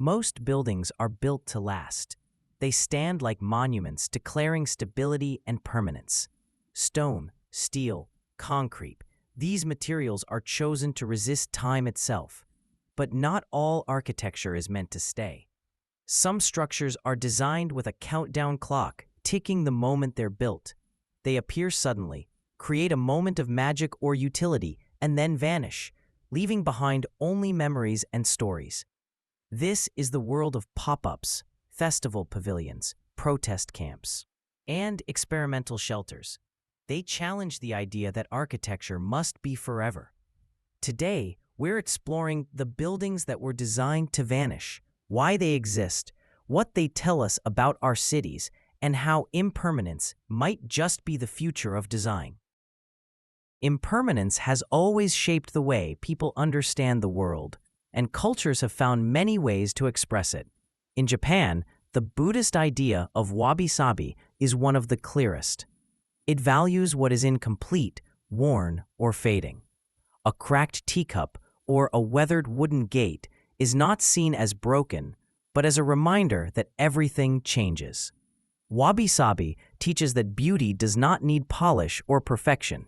Most buildings are built to last. They stand like monuments declaring stability and permanence. Stone, steel, concrete, these materials are chosen to resist time itself. But not all architecture is meant to stay. Some structures are designed with a countdown clock, ticking the moment they're built. They appear suddenly, create a moment of magic or utility, and then vanish, leaving behind only memories and stories. This is the world of pop-ups, festival pavilions, protest camps, and experimental shelters. They challenge the idea that architecture must be forever. Today, we're exploring the buildings that were designed to vanish, why they exist, what they tell us about our cities, and how impermanence might just be the future of design. Impermanence has always shaped the way people understand the world, and cultures have found many ways to express it. In Japan, the Buddhist idea of wabi-sabi is one of the clearest. It values what is incomplete, worn, or fading. A cracked teacup or a weathered wooden gate is not seen as broken, but as a reminder that everything changes. Wabi-sabi teaches that beauty does not need polish or perfection.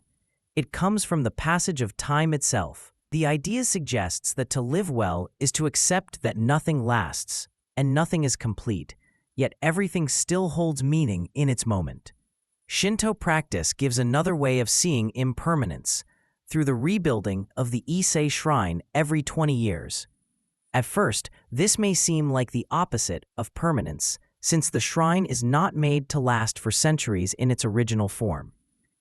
It comes from the passage of time itself. The idea suggests that to live well is to accept that nothing lasts and nothing is complete, yet everything still holds meaning in its moment. Shinto practice gives another way of seeing impermanence, through the rebuilding of the Ise shrine every 20 years. At first, this may seem like the opposite of permanence, since the shrine is not made to last for centuries in its original form.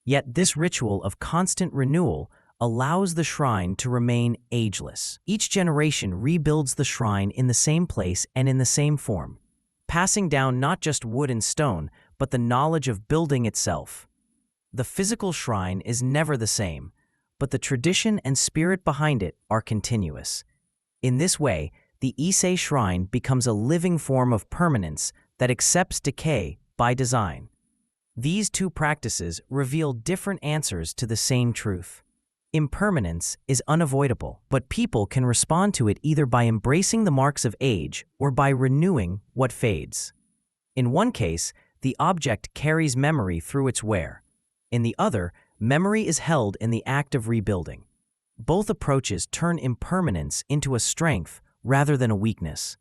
Yet this ritual of constant renewal allows the shrine to remain ageless. Each generation rebuilds the shrine in the same place and in the same form, passing down not just wood and stone, but the knowledge of building itself. The physical shrine is never the same, but the tradition and spirit behind it are continuous. In this way, the Ise shrine becomes a living form of permanence that accepts decay by design. These two practices reveal different answers to the same truth. Impermanence is unavoidable, but people can respond to it either by embracing the marks of age or by renewing what fades. In one case, the object carries memory through its wear. In the other, memory is held in the act of rebuilding. Both approaches turn impermanence into a strength rather than a weakness.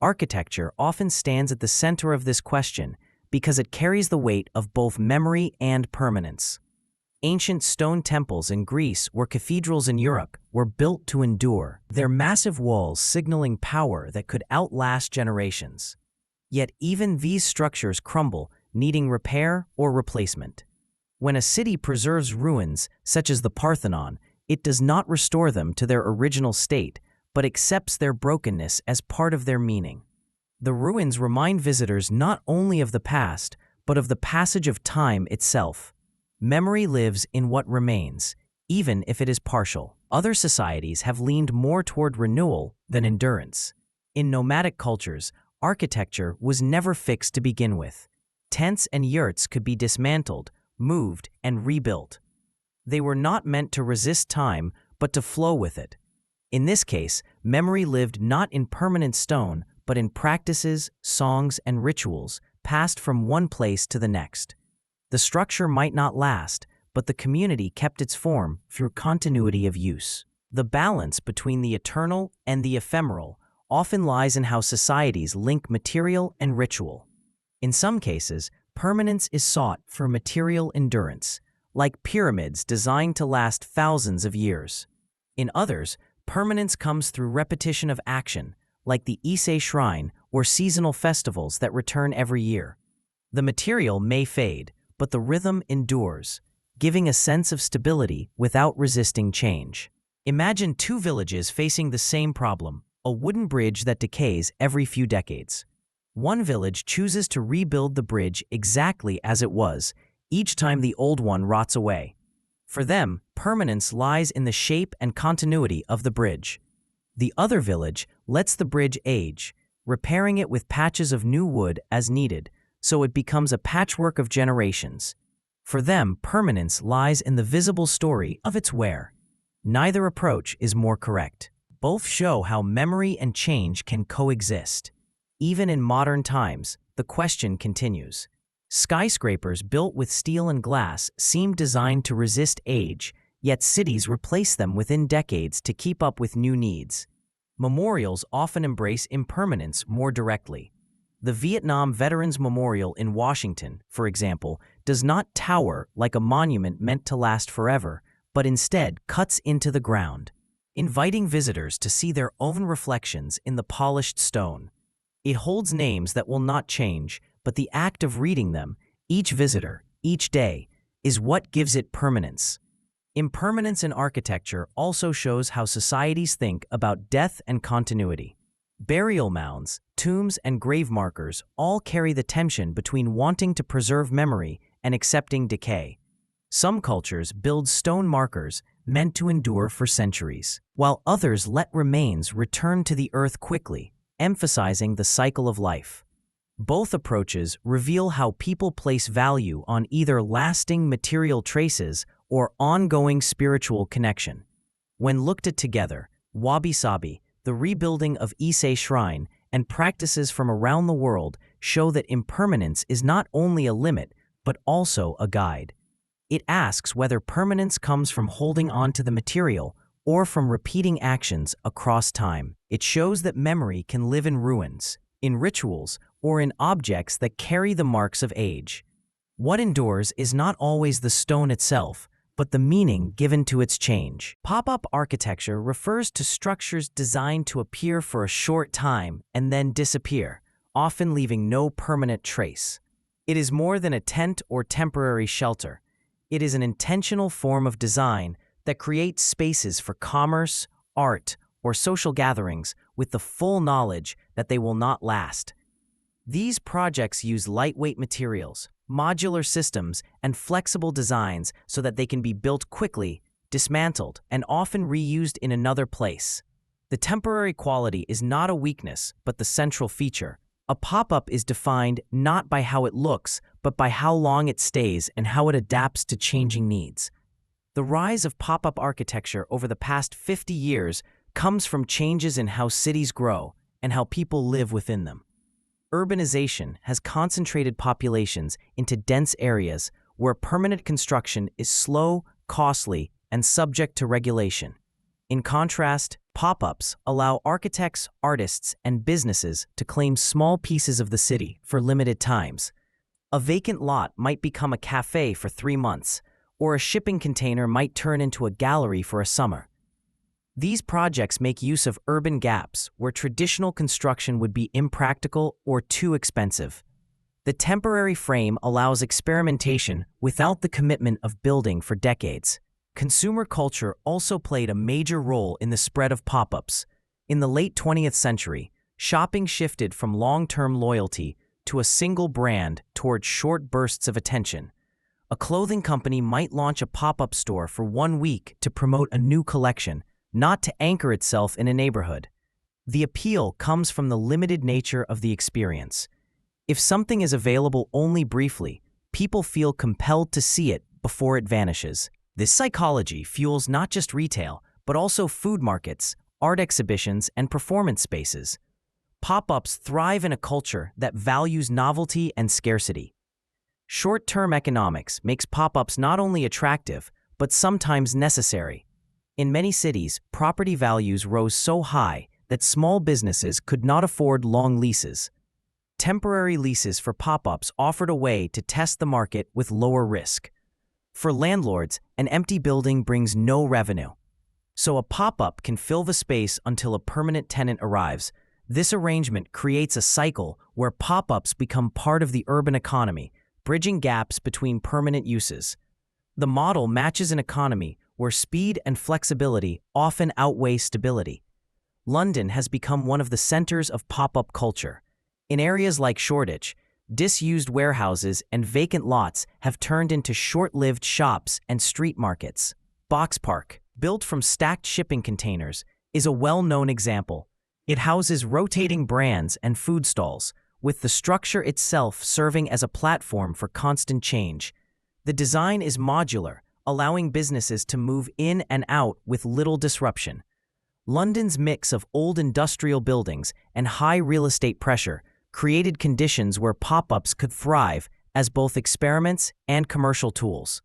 Architecture often stands at the center of this question because it carries the weight of both memory and permanence. Ancient stone temples in Greece or cathedrals in Europe were built to endure, their massive walls signaling power that could outlast generations. Yet even these structures crumble, needing repair or replacement. When a city preserves ruins, such as the Parthenon, it does not restore them to their original state, but accepts their brokenness as part of their meaning. The ruins remind visitors not only of the past, but of the passage of time itself. Memory lives in what remains, even if it is partial. Other societies have leaned more toward renewal than endurance. In nomadic cultures, architecture was never fixed to begin with. Tents and yurts could be dismantled, moved, and rebuilt. They were not meant to resist time, but to flow with it. In this case, memory lived not in permanent stone, but in practices, songs, and rituals passed from one place to the next. The structure might not last, but the community kept its form through continuity of use. The balance between the eternal and the ephemeral often lies in how societies link material and ritual. In some cases, permanence is sought for material endurance, like pyramids designed to last thousands of years. In others, permanence comes through repetition of action, like the Ise shrine or seasonal festivals that return every year. The material may fade, but the rhythm endures, giving a sense of stability without resisting change. Imagine two villages facing the same problem, a wooden bridge that decays every few decades. One village chooses to rebuild the bridge exactly as it was, each time the old one rots away. For them, permanence lies in the shape and continuity of the bridge. The other village lets the bridge age, repairing it with patches of new wood as needed, so it becomes a patchwork of generations. For them, permanence lies in the visible story of its wear. Neither approach is more correct. Both show how memory and change can coexist. Even in modern times, the question continues. Skyscrapers built with steel and glass seem designed to resist age, yet cities replace them within decades to keep up with new needs. Memorials often embrace impermanence more directly. The Vietnam Veterans Memorial in Washington, for example, does not tower like a monument meant to last forever, but instead cuts into the ground, inviting visitors to see their own reflections in the polished stone. It holds names that will not change, but the act of reading them, each visitor, each day, is what gives it permanence. Impermanence in architecture also shows how societies think about death and continuity. Burial mounds, tombs, and grave markers all carry the tension between wanting to preserve memory and accepting decay. Some cultures build stone markers meant to endure for centuries, while others let remains return to the earth quickly, emphasizing the cycle of life. Both approaches reveal how people place value on either lasting material traces or ongoing spiritual connection. When looked at together, wabi-sabi, the rebuilding of Ise Shrine, and practices from around the world show that impermanence is not only a limit, but also a guide. It asks whether permanence comes from holding on to the material or from repeating actions across time. It shows that memory can live in ruins, in rituals, or in objects that carry the marks of age. What endures is not always the stone itself, but the meaning given to its change. Pop-up architecture refers to structures designed to appear for a short time and then disappear, often leaving no permanent trace. It is more than a tent or temporary shelter. It is an intentional form of design that creates spaces for commerce, art, or social gatherings with the full knowledge that they will not last. These projects use lightweight materials, modular systems, and flexible designs so that they can be built quickly, dismantled, and often reused in another place. The temporary quality is not a weakness, but the central feature. A pop-up is defined not by how it looks, but by how long it stays and how it adapts to changing needs. The rise of pop-up architecture over the past 50 years comes from changes in how cities grow and how people live within them. Urbanization has concentrated populations into dense areas where permanent construction is slow, costly, and subject to regulation. In contrast, pop-ups allow architects, artists, and businesses to claim small pieces of the city for limited times. A vacant lot might become a cafe for 3 months, or a shipping container might turn into a gallery for a summer. These projects make use of urban gaps where traditional construction would be impractical or too expensive. The temporary frame allows experimentation without the commitment of building for decades. Consumer culture also played a major role in the spread of pop-ups. In the late 20th century, shopping shifted from long-term loyalty to a single brand toward short bursts of attention. A clothing company might launch a pop-up store for 1 week to promote a new collection, not to anchor itself in a neighborhood. The appeal comes from the limited nature of the experience. If something is available only briefly, people feel compelled to see it before it vanishes. This psychology fuels not just retail, but also food markets, art exhibitions, and performance spaces. Pop-ups thrive in a culture that values novelty and scarcity. Short-term economics makes pop-ups not only attractive, but sometimes necessary. In many cities, property values rose so high that small businesses could not afford long leases. Temporary leases for pop-ups offered a way to test the market with lower risk. For landlords, an empty building brings no revenue. So a pop-up can fill the space until a permanent tenant arrives. This arrangement creates a cycle where pop-ups become part of the urban economy, bridging gaps between permanent uses. The model matches an economy where speed and flexibility often outweigh stability. London has become one of the centers of pop-up culture. In areas like Shoreditch, disused warehouses and vacant lots have turned into short-lived shops and street markets. Box Park, built from stacked shipping containers, is a well-known example. It houses rotating brands and food stalls, with the structure itself serving as a platform for constant change. The design is modular, allowing businesses to move in and out with little disruption. London's mix of old industrial buildings and high real estate pressure created conditions where pop-ups could thrive as both experiments and commercial tools.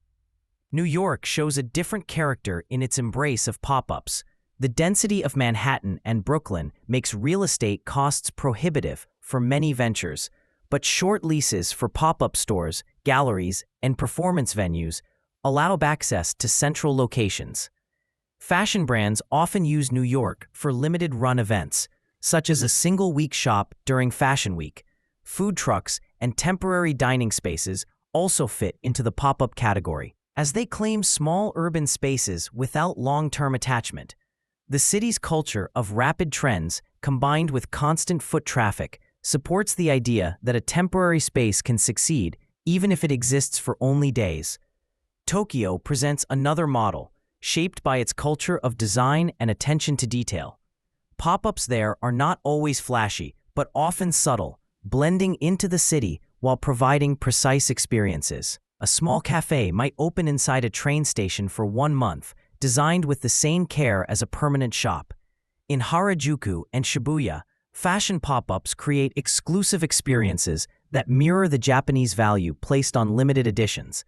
New York shows a different character in its embrace of pop-ups. The density of Manhattan and Brooklyn makes real estate costs prohibitive for many ventures, but short leases for pop-up stores, galleries, and performance venues allow access to central locations. Fashion brands often use New York for limited-run events, such as a single-week shop during Fashion Week. Food trucks and temporary dining spaces also fit into the pop-up category, as they claim small urban spaces without long-term attachment. The city's culture of rapid trends, combined with constant foot traffic, supports the idea that a temporary space can succeed even if it exists for only days. Tokyo presents another model, shaped by its culture of design and attention to detail. Pop-ups there are not always flashy, but often subtle, blending into the city while providing precise experiences. A small cafe might open inside a train station for 1 month, designed with the same care as a permanent shop. In Harajuku and Shibuya, fashion pop-ups create exclusive experiences that mirror the Japanese value placed on limited editions.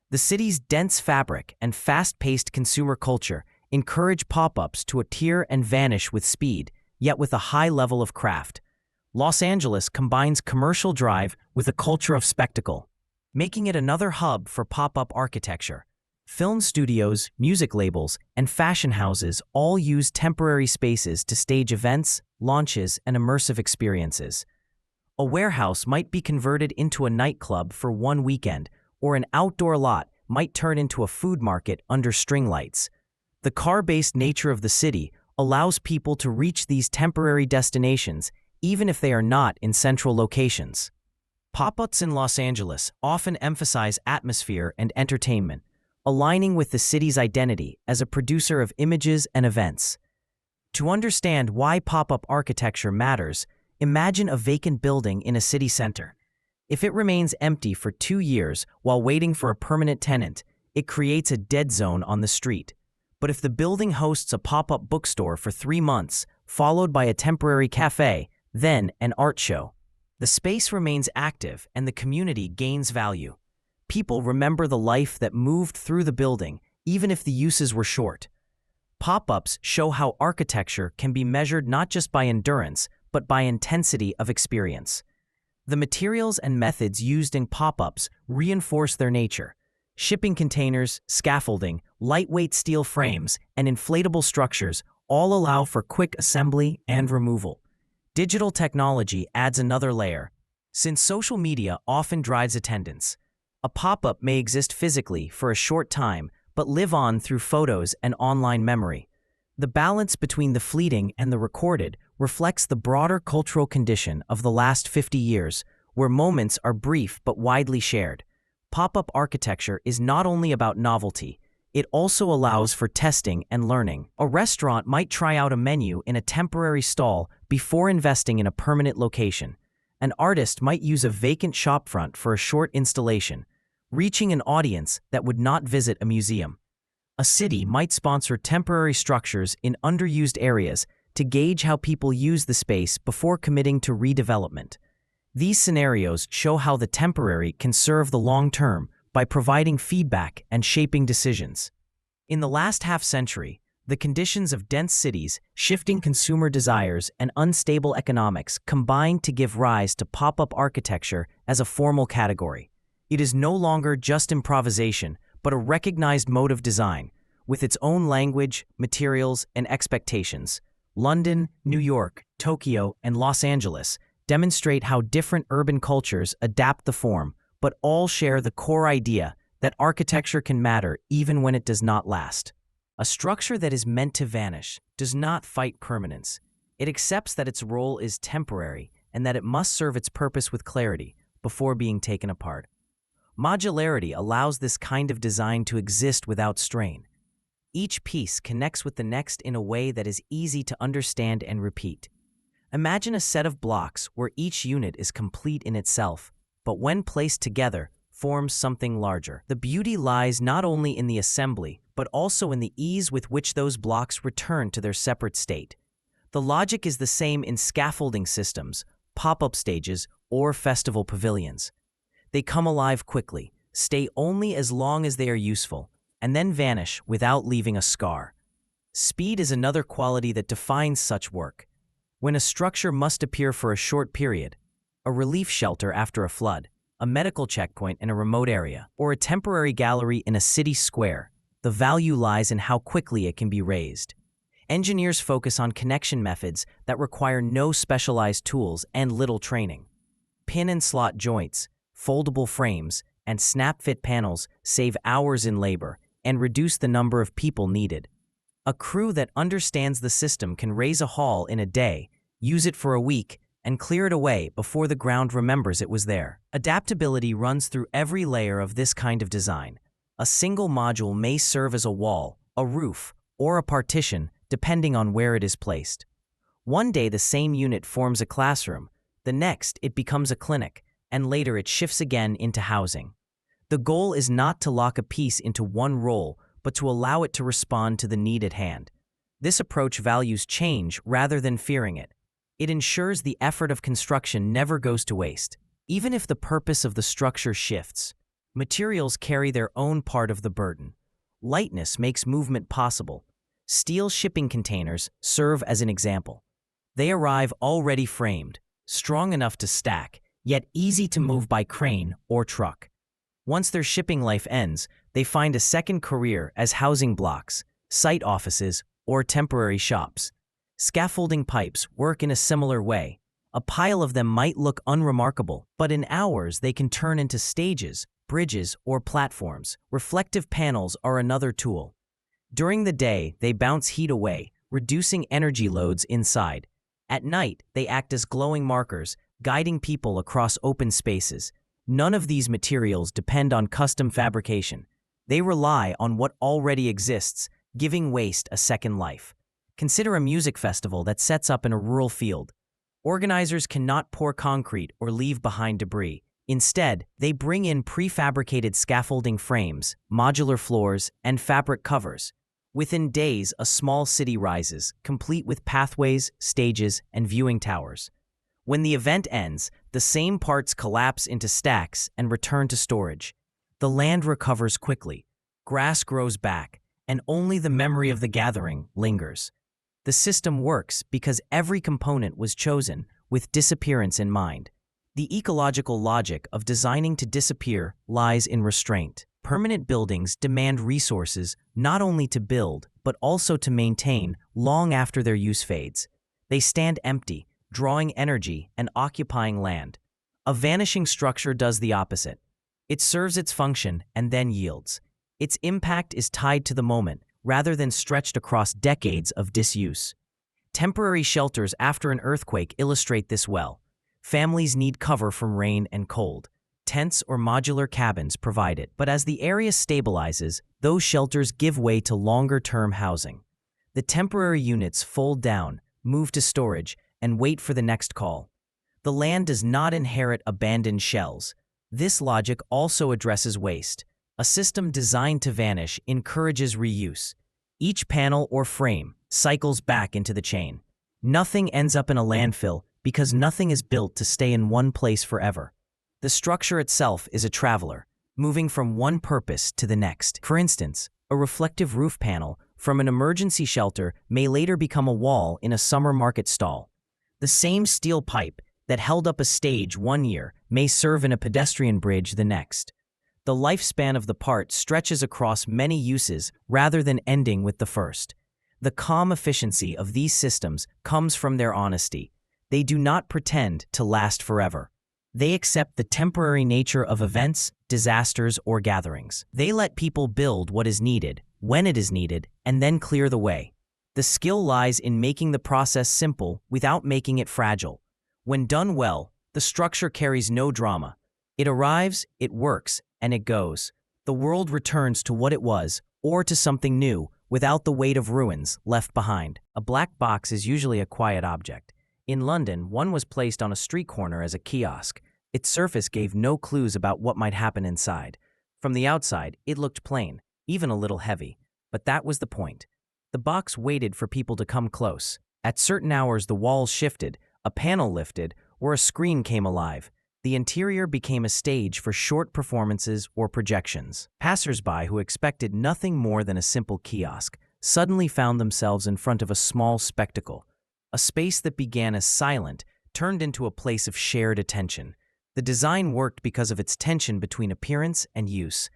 The city's dense fabric and fast-paced consumer culture encourage pop-ups to appear and vanish with speed, yet with a high level of craft. Los Angeles combines commercial drive with a culture of spectacle, making it another hub for pop-up architecture. Film studios, music labels, and fashion houses all use temporary spaces to stage events, launches, and immersive experiences. A warehouse might be converted into a nightclub for 1 weekend, or an outdoor lot might turn into a food market under string lights. The car-based nature of the city allows people to reach these temporary destinations even if they are not in central locations. Pop-ups in Los Angeles often emphasize atmosphere and entertainment, aligning with the city's identity as a producer of images and events. To understand why pop-up architecture matters, imagine a vacant building in a city center. If it remains empty for 2 years while waiting for a permanent tenant, it creates a dead zone on the street. But if the building hosts a pop-up bookstore for 3 months, followed by a temporary cafe, then an art show, the space remains active and the community gains value. People remember the life that moved through the building, even if the uses were short. Pop-ups show how architecture can be measured not just by endurance, but by intensity of experience. The materials and methods used in pop-ups reinforce their nature. Shipping containers, scaffolding, lightweight steel frames, and inflatable structures all allow for quick assembly and removal. Digital technology adds another layer. Since social media often drives attendance, a pop-up may exist physically for a short time, but live on through photos and online memory. The balance between the fleeting and the recorded reflects the broader cultural condition of the last 50 years, where moments are brief but widely shared. Pop-up architecture is not only about novelty, it also allows for testing and learning. A restaurant might try out a menu in a temporary stall before investing in a permanent location. An artist might use a vacant shopfront for a short installation, reaching an audience that would not visit a museum. A city might sponsor temporary structures in underused areas to gauge how people use the space before committing to redevelopment. These scenarios show how the temporary can serve the long term by providing feedback and shaping decisions. In the last half-century, the conditions of dense cities, shifting consumer desires, and unstable economics combined to give rise to pop-up architecture as a formal category. It is no longer just improvisation, but a recognized mode of design, with its own language, materials, and expectations. London, New York, Tokyo, and Los Angeles demonstrate how different urban cultures adapt the form, but all share the core idea that architecture can matter even when it does not last. A structure that is meant to vanish does not fight permanence. It accepts that its role is temporary and that it must serve its purpose with clarity before being taken apart. Modularity allows this kind of design to exist without strain. Each piece connects with the next in a way that is easy to understand and repeat. Imagine a set of blocks where each unit is complete in itself, but when placed together, forms something larger. The beauty lies not only in the assembly, but also in the ease with which those blocks return to their separate state. The logic is the same in scaffolding systems, pop-up stages, or festival pavilions. They come alive quickly, stay only as long as they are useful, and then vanish without leaving a scar. Speed is another quality that defines such work. When a structure must appear for a short period, a relief shelter after a flood, a medical checkpoint in a remote area, or a temporary gallery in a city square, the value lies in how quickly it can be raised. Engineers focus on connection methods that require no specialized tools and little training. Pin and slot joints, foldable frames, and snap-fit panels save hours in labor and reduce the number of people needed. A crew that understands the system can raise a hall in a day, use it for a week, and clear it away before the ground remembers it was there. Adaptability runs through every layer of this kind of design. A single module may serve as a wall, a roof, or a partition, depending on where it is placed. One day the same unit forms a classroom, the next it becomes a clinic, and later it shifts again into housing. The goal is not to lock a piece into one role, but to allow it to respond to the need at hand. This approach values change rather than fearing it. It ensures the effort of construction never goes to waste. Even if the purpose of the structure shifts, materials carry their own part of the burden. Lightness makes movement possible. Steel shipping containers serve as an example. They arrive already framed, strong enough to stack, yet easy to move by crane or truck. Once their shipping life ends, they find a second career as housing blocks, site offices, or temporary shops. Scaffolding pipes work in a similar way. A pile of them might look unremarkable, but in hours they can turn into stages, bridges, or platforms. Reflective panels are another tool. During the day, they bounce heat away, reducing energy loads inside. At night, they act as glowing markers, guiding people across open spaces. None of these materials depend on custom fabrication. They rely on what already exists, giving waste a second life. Consider a music festival that sets up in a rural field. Organizers cannot pour concrete or leave behind debris. Instead, they bring in prefabricated scaffolding frames, modular floors, and fabric covers. Within days, a small city rises, complete with pathways, stages, and viewing towers. When the event ends, the same parts collapse into stacks and return to storage. The land recovers quickly, grass grows back, and only the memory of the gathering lingers. The system works because every component was chosen with disappearance in mind. The ecological logic of designing to disappear lies in restraint. Permanent buildings demand resources not only to build, but also to maintain long after their use fades. They stand empty, drawing energy and occupying land. A vanishing structure does the opposite. It serves its function and then yields. Its impact is tied to the moment, rather than stretched across decades of disuse. Temporary shelters after an earthquake illustrate this well. Families need cover from rain and cold. Tents or modular cabins provide it, but as the area stabilizes, those shelters give way to longer-term housing. The temporary units fold down, move to storage, and wait for the next call. The land does not inherit abandoned shells. This logic also addresses waste. A system designed to vanish encourages reuse. Each panel or frame cycles back into the chain. Nothing ends up in a landfill because nothing is built to stay in one place forever. The structure itself is a traveler, moving from one purpose to the next. For instance, a reflective roof panel from an emergency shelter may later become a wall in a summer market stall. The same steel pipe that held up a stage one year may serve in a pedestrian bridge the next. The lifespan of the part stretches across many uses rather than ending with the first. The calm efficiency of these systems comes from their honesty. They do not pretend to last forever. They accept the temporary nature of events, disasters, or gatherings. They let people build what is needed, when it is needed, and then clear the way. The skill lies in making the process simple without making it fragile. When done well, the structure carries no drama. It arrives, it works, and it goes. The world returns to what it was, or to something new, without the weight of ruins left behind. A black box is usually a quiet object. In London, one was placed on a street corner as a kiosk. Its surface gave no clues about what might happen inside. From the outside, it looked plain, even a little heavy. But that was the point. The box waited for people to come close. At certain hours, the walls shifted, a panel lifted, or a screen came alive. The interior became a stage for short performances or projections. Passers-by who expected nothing more than a simple kiosk suddenly found themselves in front of a small spectacle. A space that began as silent turned into a place of shared attention. The design worked because of its tension between appearance and use.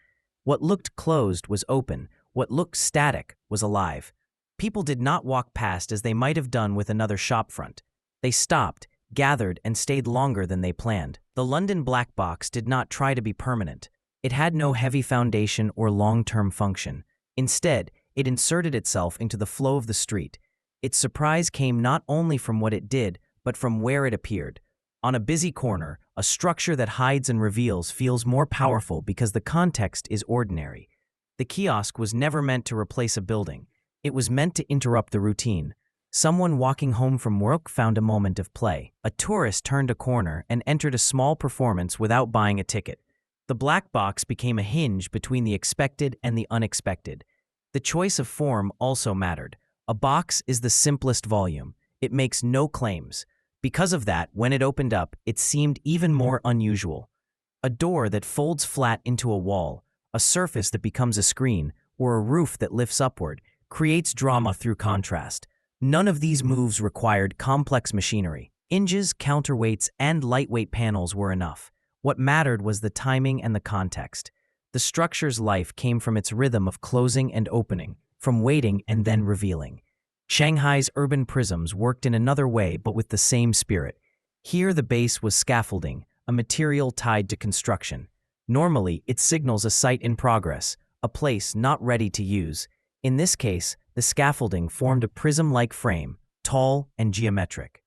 What looked closed was open. What looked static was alive. People did not walk past as they might have done with another shopfront. They stopped, gathered, and stayed longer than they planned. The London Black Box did not try to be permanent. It had no heavy foundation or long-term function. Instead, it inserted itself into the flow of the street. Its surprise came not only from what it did, but from where it appeared. On a busy corner, a structure that hides and reveals feels more powerful because the context is ordinary. The kiosk was never meant to replace a building. It was meant to interrupt the routine. Someone walking home from work found a moment of play. A tourist turned a corner and entered a small performance without buying a ticket. The black box became a hinge between the expected and the unexpected. The choice of form also mattered. A box is the simplest volume. It makes no claims. Because of that, when it opened up, it seemed even more unusual. A door that folds flat into a wall, a surface that becomes a screen, or a roof that lifts upward, creates drama through contrast. None of these moves required complex machinery. Hinges, counterweights, and lightweight panels were enough. What mattered was the timing and the context. The structure's life came from its rhythm of closing and opening, from waiting and then revealing. Shanghai's urban prisms worked in another way but with the same spirit. Here the base was scaffolding, a material tied to construction. Normally, it signals a site in progress, a place not ready to use. In this case, the scaffolding formed a prism-like frame, tall and geometric.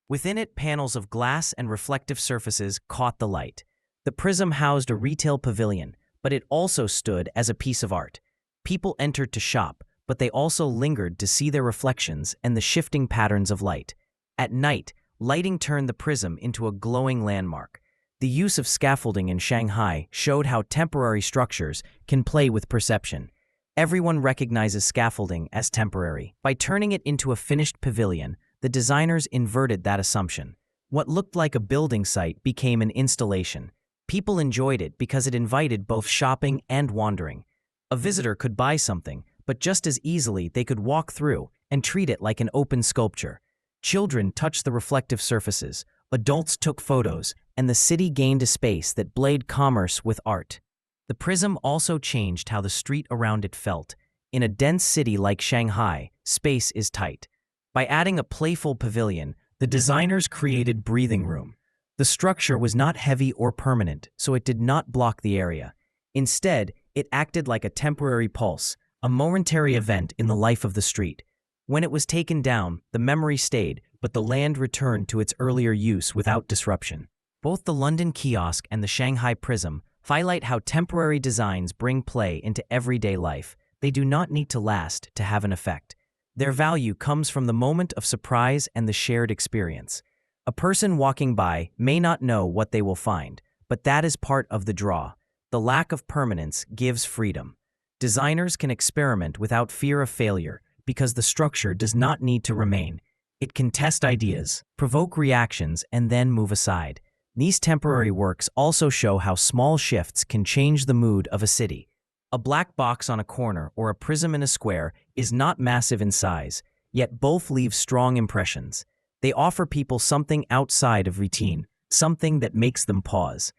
Within it, panels of glass and reflective surfaces caught the light. The prism housed a retail pavilion, but it also stood as a piece of art. People entered to shop, but they also lingered to see their reflections and the shifting patterns of light. At night, lighting turned the prism into a glowing landmark. The use of scaffolding in Shanghai showed how temporary structures can play with perception. Everyone recognizes scaffolding as temporary. By turning it into a finished pavilion, the designers inverted that assumption. What looked like a building site became an installation. People enjoyed it because it invited both shopping and wandering. A visitor could buy something, but just as easily they could walk through and treat it like an open sculpture. Children touched the reflective surfaces, adults took photos, and the city gained a space that blended commerce with art. The prism also changed how the street around it felt. In a dense city like Shanghai, space is tight. By adding a playful pavilion, the designers created breathing room. The structure was not heavy or permanent, so it did not block the area. Instead, it acted like a temporary pulse, a momentary event in the life of the street. When it was taken down, the memory stayed, but the land returned to its earlier use without disruption. Both the London kiosk and the Shanghai prism highlight how temporary designs bring play into everyday life. They do not need to last to have an effect. Their value comes from the moment of surprise and the shared experience. A person walking by may not know what they will find, but that is part of the draw. The lack of permanence gives freedom. Designers can experiment without fear of failure because the structure does not need to remain. It can test ideas, provoke reactions, and then move aside. These temporary works also show how small shifts can change the mood of a city. A black box on a corner or a prism in a square is not massive in size, yet both leave strong impressions. They offer people something outside of routine, something that makes them pause.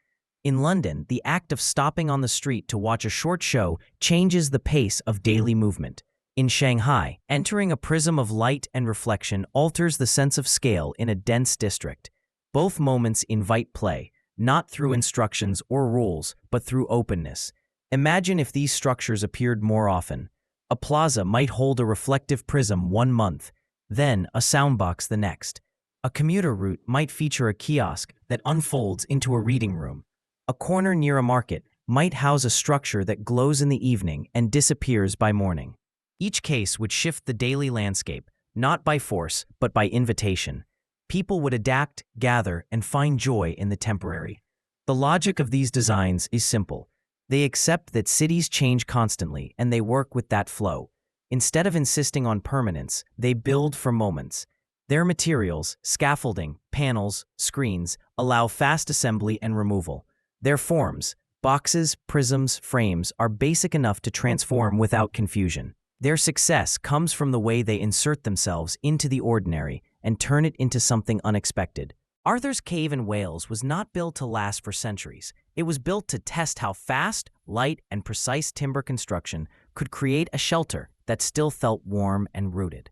In London, the act of stopping on the street to watch a short show changes the pace of daily movement. In Shanghai, entering a prism of light and reflection alters the sense of scale in a dense district. Both moments invite play, not through instructions or rules, but through openness. Imagine if these structures appeared more often. A plaza might hold a reflective prism 1 month, then a soundbox the next. A commuter route might feature a kiosk that unfolds into a reading room. A corner near a market might house a structure that glows in the evening and disappears by morning. Each case would shift the daily landscape, not by force, but by invitation. People would adapt, gather, and find joy in the temporary. The logic of these designs is simple. They accept that cities change constantly and they work with that flow. Instead of insisting on permanence, they build for moments. Their materials, scaffolding, panels, screens, allow fast assembly and removal. Their forms, boxes, prisms, frames, are basic enough to transform without confusion. Their success comes from the way they insert themselves into the ordinary and turn it into something unexpected. Arthur's Cave in Wales was not built to last for centuries. It was built to test how fast, light, and precise timber construction could create a shelter that still felt warm and rooted.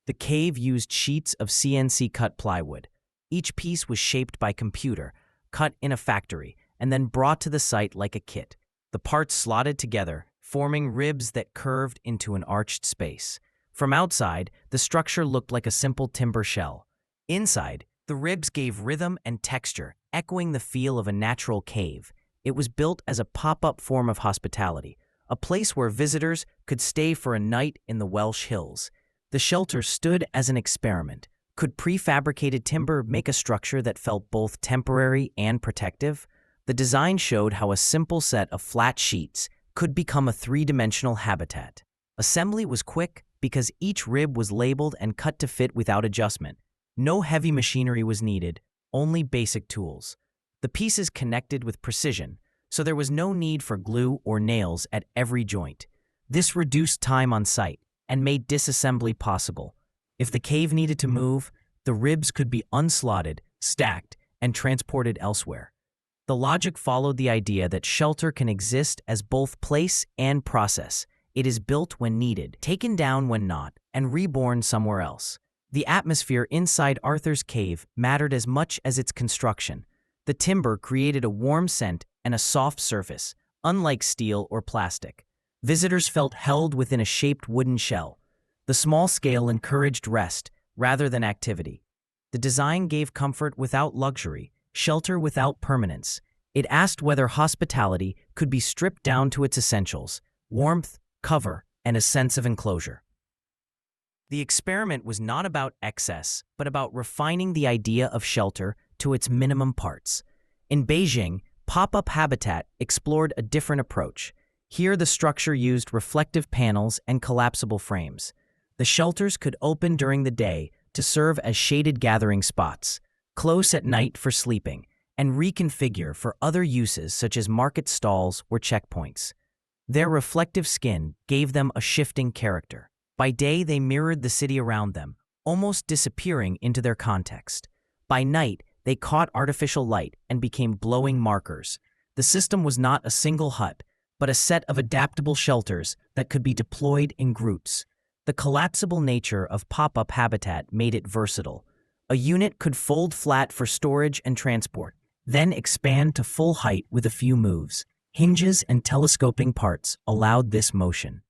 The cave used sheets of CNC-cut plywood. Each piece was shaped by computer, cut in a factory, and then brought to the site like a kit. The parts slotted together, forming ribs that curved into an arched space. From outside, the structure looked like a simple timber shell. Inside, the ribs gave rhythm and texture, echoing the feel of a natural cave. It was built as a pop-up form of hospitality, a place where visitors could stay for a night in the Welsh hills. The shelter stood as an experiment. Could prefabricated timber make a structure that felt both temporary and protective? The design showed how a simple set of flat sheets could become a three-dimensional habitat. Assembly was quick because each rib was labeled and cut to fit without adjustment. No heavy machinery was needed, only basic tools. The pieces connected with precision, so there was no need for glue or nails at every joint. This reduced time on site and made disassembly possible. If the cave needed to move, the ribs could be unslotted, stacked, and transported elsewhere. The logic followed the idea that shelter can exist as both place and process. It is built when needed, taken down when not, and reborn somewhere else. The atmosphere inside Arthur's Cave mattered as much as its construction. The timber created a warm scent and a soft surface, unlike steel or plastic. Visitors felt held within a shaped wooden shell. The small scale encouraged rest rather than activity. The design gave comfort without luxury, shelter without permanence. It asked whether hospitality could be stripped down to its essentials: warmth, cover, and a sense of enclosure. The experiment was not about excess, but about refining the idea of shelter to its minimum parts. In Beijing, pop-up habitat explored a different approach. Here, the structure used reflective panels and collapsible frames. The shelters could open during the day to serve as shaded gathering spots, close at night for sleeping, and reconfigure for other uses such as market stalls or checkpoints. Their reflective skin gave them a shifting character. By day, they mirrored the city around them, almost disappearing into their context. By night, they caught artificial light and became glowing markers. The system was not a single hut, but a set of adaptable shelters that could be deployed in groups. The collapsible nature of pop-up habitat made it versatile. A unit could fold flat for storage and transport, then expand to full height with a few moves. Hinges and telescoping parts allowed this motion.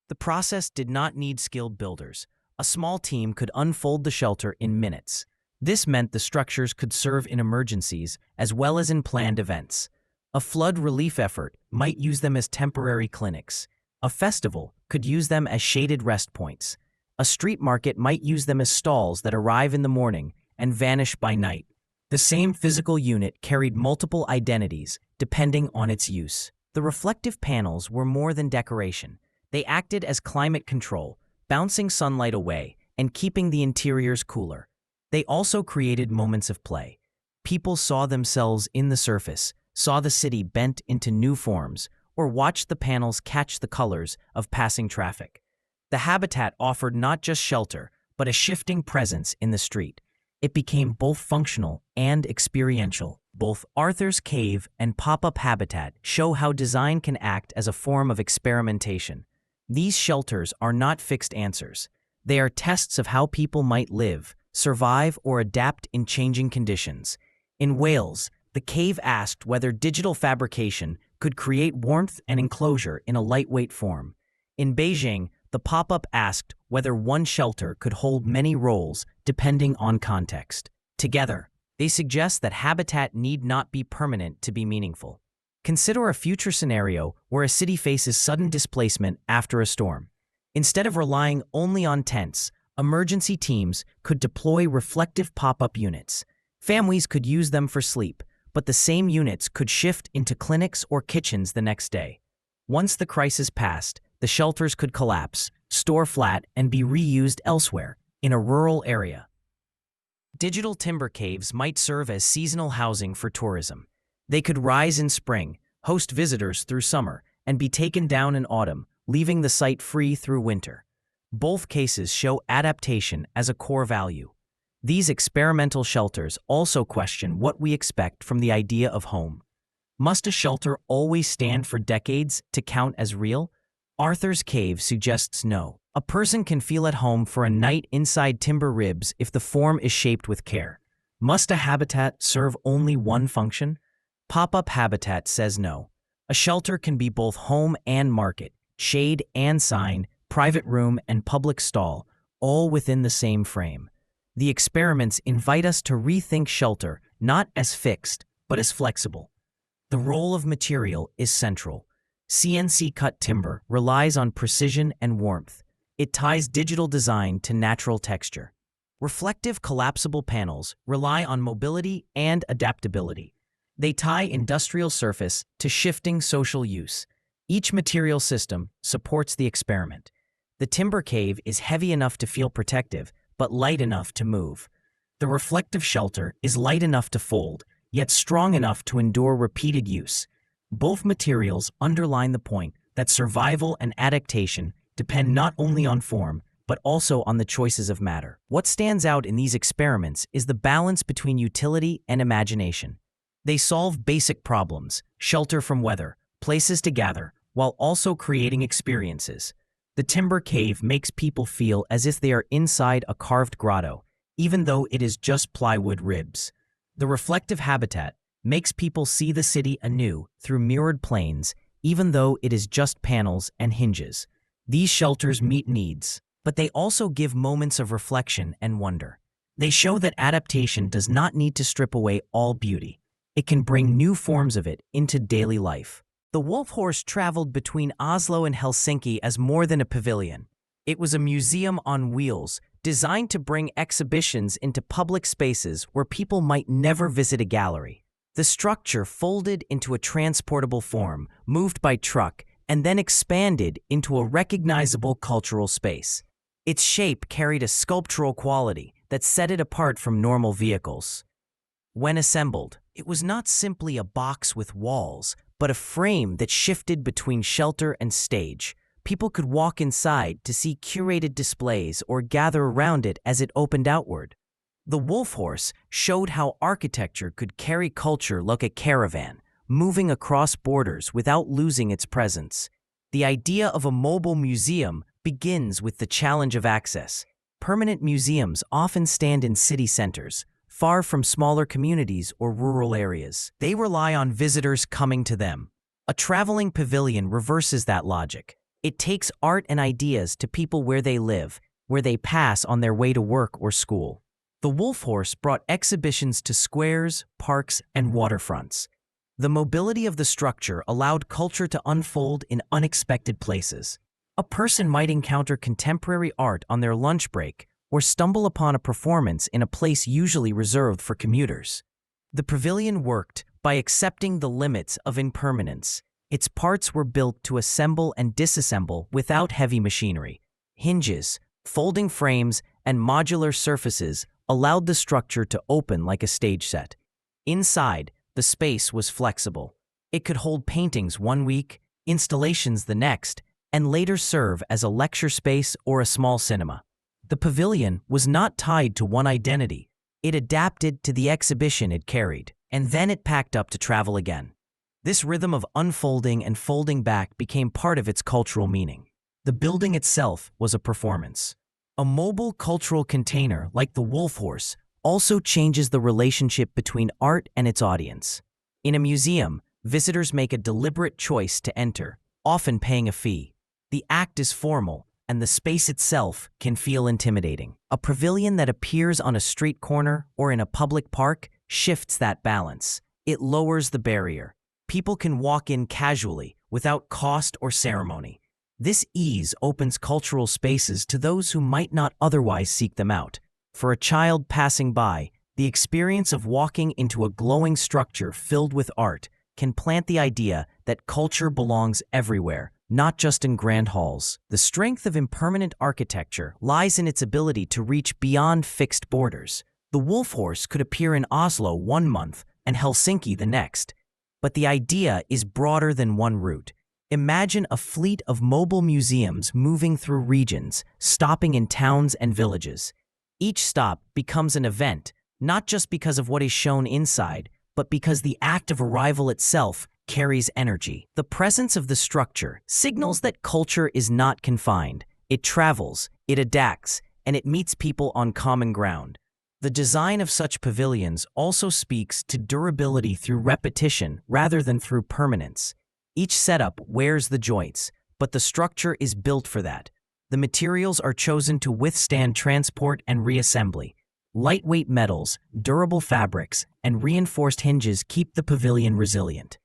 The process did not need skilled builders. A small team could unfold the shelter in minutes. This meant the structures could serve in emergencies as well as in planned events. A flood relief effort might use them as temporary clinics. A festival could use them as shaded rest points. A street market might use them as stalls that arrive in the morning and vanish by night. The same physical unit carried multiple identities depending on its use. The reflective panels were more than decoration. They acted as climate control, bouncing sunlight away and keeping the interiors cooler. They also created moments of play. People saw themselves in the surface, saw the city bent into new forms, or watched the panels catch the colors of passing traffic. The habitat offered not just shelter, but a shifting presence in the street. It became both functional and experiential. Both Arthur's Cave and pop-up habitat show how design can act as a form of experimentation. These shelters are not fixed answers. They are tests of how people might live, survive, or adapt in changing conditions. In Wales, the cave asked whether digital fabrication could create warmth and enclosure in a lightweight form. In Beijing, the pop-up asked whether one shelter could hold many roles depending on context. Together, they suggest that habitat need not be permanent to be meaningful. Consider a future scenario where a city faces sudden displacement after a storm. Instead of relying only on tents, emergency teams could deploy reflective pop-up units. Families could use them for sleep, but the same units could shift into clinics or kitchens the next day. Once the crisis passed, the shelters could collapse, store flat, and be reused elsewhere, in a rural area. Digital timber caves might serve as seasonal housing for tourism. They could rise in spring, host visitors through summer, and be taken down in autumn, leaving the site free through winter. Both cases show adaptation as a core value. These experimental shelters also question what we expect from the idea of home. Must a shelter always stand for decades to count as real? Arthur's Cave suggests no. A person can feel at home for a night inside timber ribs if the form is shaped with care. Must a habitat serve only one function? Pop-up habitat says no. A shelter can be both home and market, shade and sign, private room and public stall, all within the same frame. The experiments invite us to rethink shelter not as fixed, but as flexible. The role of material is central. CNC-cut timber relies on precision and warmth. It ties digital design to natural texture. Reflective collapsible panels rely on mobility and adaptability. They tie industrial surface to shifting social use. Each material system supports the experiment. The timber cave is heavy enough to feel protective, but light enough to move. The reflective shelter is light enough to fold, yet strong enough to endure repeated use. Both materials underline the point that survival and adaptation depend not only on form, but also on the choices of matter. What stands out in these experiments is the balance between utility and imagination. They solve basic problems, shelter from weather, places to gather, while also creating experiences. The timber cave makes people feel as if they are inside a carved grotto, even though it is just plywood ribs. The reflective habitat makes people see the city anew through mirrored planes, even though it is just panels and hinges. These shelters meet needs, but they also give moments of reflection and wonder. They show that adaptation does not need to strip away all beauty. It can bring new forms of it into daily life. The Wolf Horse traveled between Oslo and Helsinki as more than a pavilion. It was a museum on wheels, designed to bring exhibitions into public spaces where people might never visit a gallery. The structure folded into a transportable form, moved by truck, and then expanded into a recognizable cultural space. Its shape carried a sculptural quality that set it apart from normal vehicles. When assembled, it was not simply a box with walls, but a frame that shifted between shelter and stage. People could walk inside to see curated displays or gather around it as it opened outward. The Wolf Horse showed how architecture could carry culture like a caravan, moving across borders without losing its presence. The idea of a mobile museum begins with the challenge of access. Permanent museums often stand in city centers, far from smaller communities or rural areas. They rely on visitors coming to them. A traveling pavilion reverses that logic. It takes art and ideas to people where they live, where they pass on their way to work or school. The Wolf Horse brought exhibitions to squares, parks, and waterfronts. The mobility of the structure allowed culture to unfold in unexpected places. A person might encounter contemporary art on their lunch break or stumble upon a performance in a place usually reserved for commuters. The pavilion worked by accepting the limits of impermanence. Its parts were built to assemble and disassemble without heavy machinery. Hinges, folding frames, and modular surfaces allowed the structure to open like a stage set. Inside, the space was flexible. It could hold paintings one week, installations the next, and later serve as a lecture space or a small cinema. The pavilion was not tied to one identity. It adapted to the exhibition it carried, and then it packed up to travel again. This rhythm of unfolding and folding back became part of its cultural meaning. The building itself was a performance. A mobile cultural container like the Wolf Horse also changes the relationship between art and its audience. In a museum, visitors make a deliberate choice to enter, often paying a fee. The act is formal, and the space itself can feel intimidating. A pavilion that appears on a street corner or in a public park shifts that balance. It lowers the barrier. People can walk in casually, without cost or ceremony. This ease opens cultural spaces to those who might not otherwise seek them out. For a child passing by, The experience of walking into a glowing structure filled with art can plant the idea that culture belongs everywhere, not just in grand halls. The strength of impermanent architecture lies in its ability to reach beyond fixed borders. The wolf horse could appear in Oslo one month and Helsinki the next. But the idea is broader than one route. Imagine a fleet of mobile museums moving through regions, stopping in towns and villages. Each stop becomes an event, not just because of what is shown inside, but because the act of arrival itself carries energy. The presence of the structure signals that culture is not confined. It travels, it adapts, and it meets people on common ground. The design of such pavilions also speaks to durability through repetition rather than through permanence. Each setup wears the joints, but the structure is built for that. The materials are chosen to withstand transport and reassembly. Lightweight metals, durable fabrics, and reinforced hinges keep the pavilion resilient.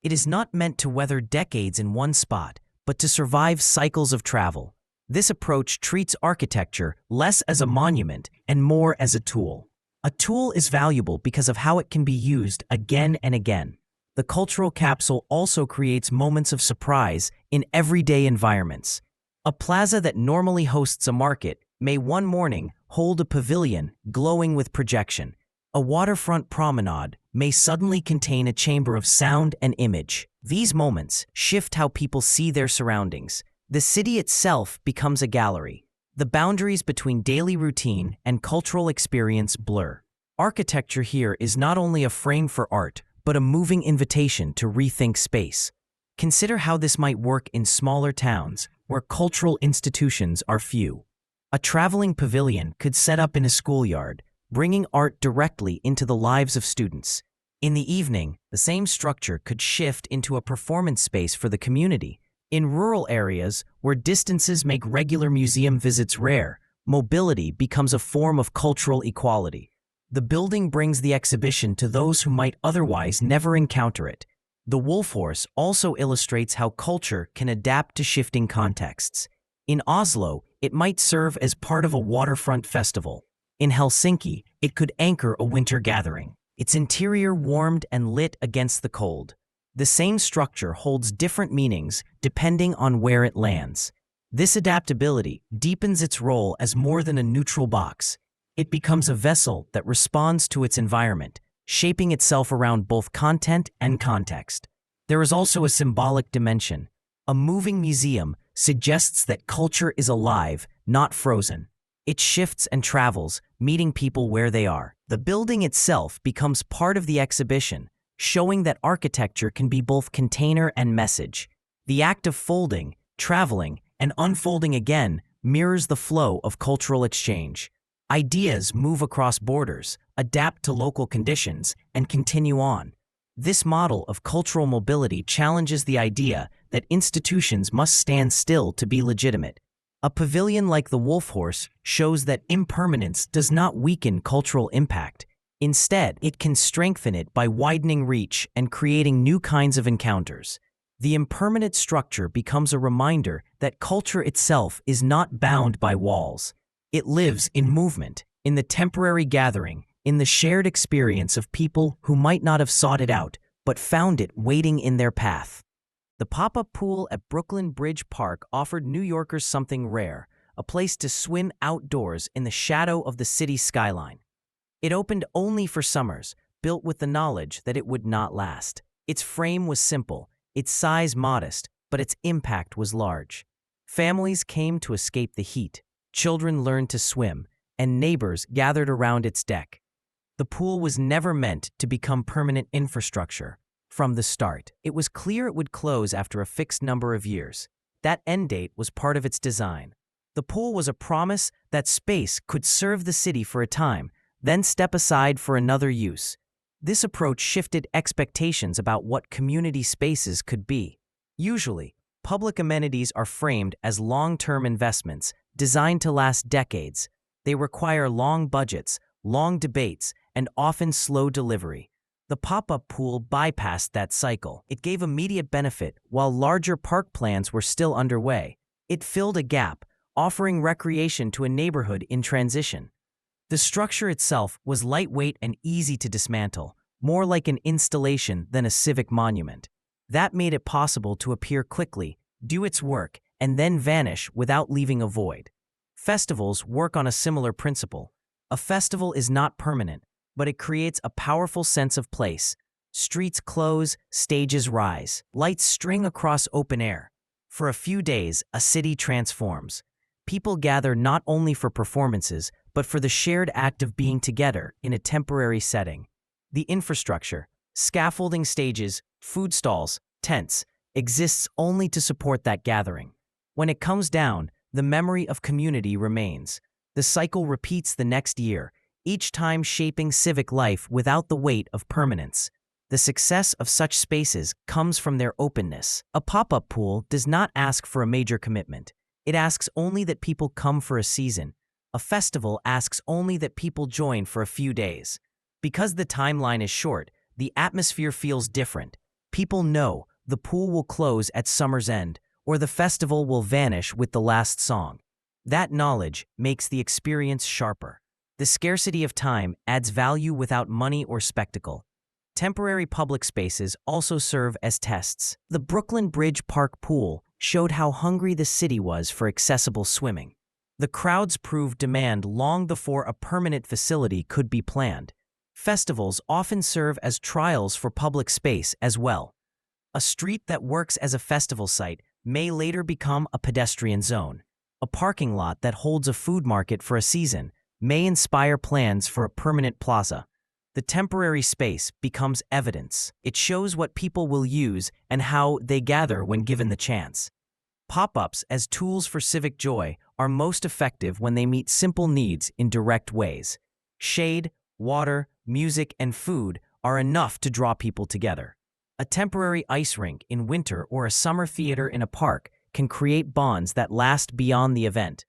It is not meant to weather decades in one spot, but to survive cycles of travel. This approach treats architecture less as a monument and more as a tool. A tool is valuable because of how it can be used again and again. The cultural capsule also creates moments of surprise in everyday environments. A plaza that normally hosts a market may one morning hold a pavilion glowing with projection. A waterfront promenade may suddenly contain a chamber of sound and image. These moments shift how people see their surroundings. The city itself becomes a gallery. The boundaries between daily routine and cultural experience blur. Architecture here is not only a frame for art, but a moving invitation to rethink space. Consider how this might work in smaller towns where cultural institutions are few. A traveling pavilion could set up in a schoolyard, bringing art directly into the lives of students. In the evening, the same structure could shift into a performance space for the community. In rural areas, where distances make regular museum visits rare, mobility becomes a form of cultural equality. The building brings the exhibition to those who might otherwise never encounter it. The wolf horse also illustrates how culture can adapt to shifting contexts. In Oslo, it might serve as part of a waterfront festival. In Helsinki, it could anchor a winter gathering, its interior warmed and lit against the cold. The same structure holds different meanings depending on where it lands. This adaptability deepens its role as more than a neutral box. It becomes a vessel that responds to its environment, shaping itself around both content and context. There is also a symbolic dimension. A moving museum suggests that culture is alive, not frozen. It shifts and travels, meeting people where they are. The building itself becomes part of the exhibition, showing that architecture can be both container and message. The act of folding, traveling, and unfolding again mirrors the flow of cultural exchange. Ideas move across borders, adapt to local conditions, and continue on. This model of cultural mobility challenges the idea that institutions must stand still to be legitimate. A pavilion like the Wolf Horse shows that impermanence does not weaken cultural impact. Instead, it can strengthen it by widening reach and creating new kinds of encounters. The impermanent structure becomes a reminder that culture itself is not bound by walls. It lives in movement, in the temporary gathering, in the shared experience of people who might not have sought it out, but found it waiting in their path. The pop-up pool at Brooklyn Bridge Park offered New Yorkers something rare, a place to swim outdoors in the shadow of the city's skyline. It opened only for summers, built with the knowledge that it would not last. Its frame was simple, its size modest, but its impact was large. Families came to escape the heat, children learned to swim, and neighbors gathered around its deck. The pool was never meant to become permanent infrastructure. From the start, it was clear it would close after a fixed number of years. That end date was part of its design. The pool was a promise that space could serve the city for a time, then step aside for another use. This approach shifted expectations about what community spaces could be. Usually, public amenities are framed as long-term investments designed to last decades. They require long budgets, long debates, and often slow delivery. The pop-up pool bypassed that cycle. It gave immediate benefit while larger park plans were still underway. It filled a gap, offering recreation to a neighborhood in transition. The structure itself was lightweight and easy to dismantle, more like an installation than a civic monument. That made it possible to appear quickly, do its work, and then vanish without leaving a void. Festivals work on a similar principle. A festival is not permanent, but it creates a powerful sense of place. Streets close, stages rise, lights string across open air. For a few days, a city transforms. People gather not only for performances, but for the shared act of being together in a temporary setting. The infrastructure, scaffolding stages, food stalls, tents, exists only to support that gathering. When it comes down, the memory of community remains. The cycle repeats the next year, each time shaping civic life without the weight of permanence. The success of such spaces comes from their openness. A pop-up pool does not ask for a major commitment. It asks only that people come for a season. A festival asks only that people join for a few days. Because the timeline is short, the atmosphere feels different. People know the pool will close at summer's end, or the festival will vanish with the last song. That knowledge makes the experience sharper. The scarcity of time adds value without money or spectacle. Temporary public spaces also serve as tests. The Brooklyn Bridge Park pool showed how hungry the city was for accessible swimming. The crowds proved demand long before a permanent facility could be planned. Festivals often serve as trials for public space as well. A street that works as a festival site may later become a pedestrian zone. A parking lot that holds a food market for a season may inspire plans for a permanent plaza. The temporary space becomes evidence. It shows what people will use and how they gather when given the chance. Pop-ups as tools for civic joy are most effective when they meet simple needs in direct ways. Shade, water, music, and food are enough to draw people together. A temporary ice rink in winter or a summer theater in a park can create bonds that last beyond the event.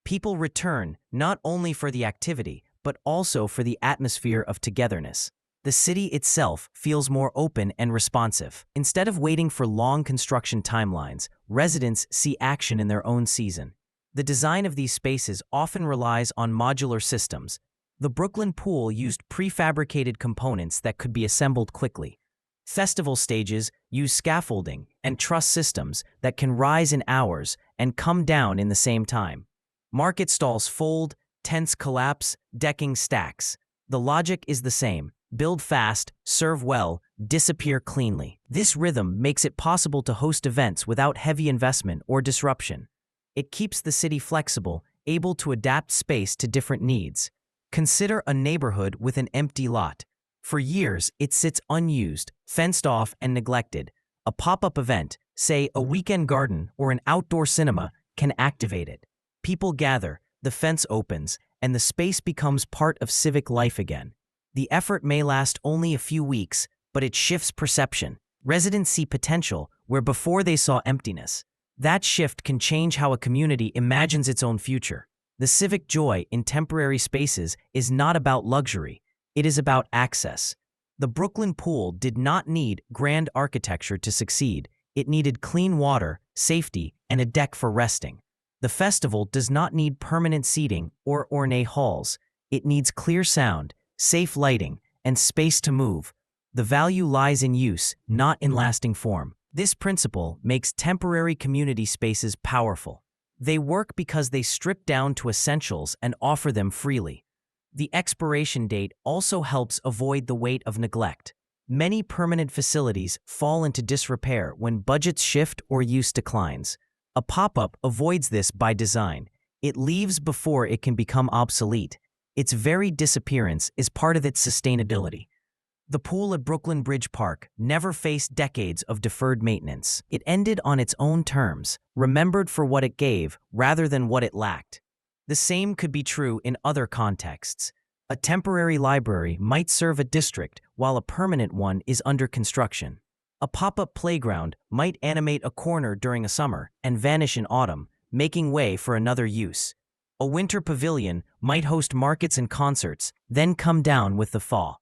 People return not only for the activity, but also for the atmosphere of togetherness. The city itself feels more open and responsive. Instead of waiting for long construction timelines, residents see action in their own season. The design of these spaces often relies on modular systems. The Brooklyn pool used prefabricated components that could be assembled quickly. Festival stages use scaffolding and truss systems that can rise in hours and come down in the same time. Market stalls fold, tents collapse, decking stacks. The logic is the same. Build fast, serve well, disappear cleanly. This rhythm makes it possible to host events without heavy investment or disruption. It keeps the city flexible, able to adapt space to different needs. Consider a neighborhood with an empty lot. For years, it sits unused, fenced off, and neglected. A pop-up event, say a weekend garden or an outdoor cinema, can activate it. People gather, the fence opens, and the space becomes part of civic life again. The effort may last only a few weeks, but it shifts perception. Residents see potential where before they saw emptiness. That shift can change how a community imagines its own future. The civic joy in temporary spaces is not about luxury. It is about access. The Brooklyn pool did not need grand architecture to succeed. It needed clean water, safety, and a deck for resting. The festival does not need permanent seating or ornate halls. It needs clear sound, safe lighting, and space to move. The value lies in use, not in lasting form. This principle makes temporary community spaces powerful. They work because they strip down to essentials and offer them freely. The expiration date also helps avoid the weight of neglect. Many permanent facilities fall into disrepair when budgets shift or use declines. A pop-up avoids this by design. It leaves before it can become obsolete. Its very disappearance is part of its sustainability. The pool at Brooklyn Bridge Park never faced decades of deferred maintenance. It ended on its own terms, remembered for what it gave rather than what it lacked. The same could be true in other contexts. A temporary library might serve a district while a permanent one is under construction. A pop-up playground might animate a corner during a summer and vanish in autumn, making way for another use. A winter pavilion might host markets and concerts, then come down with the fall.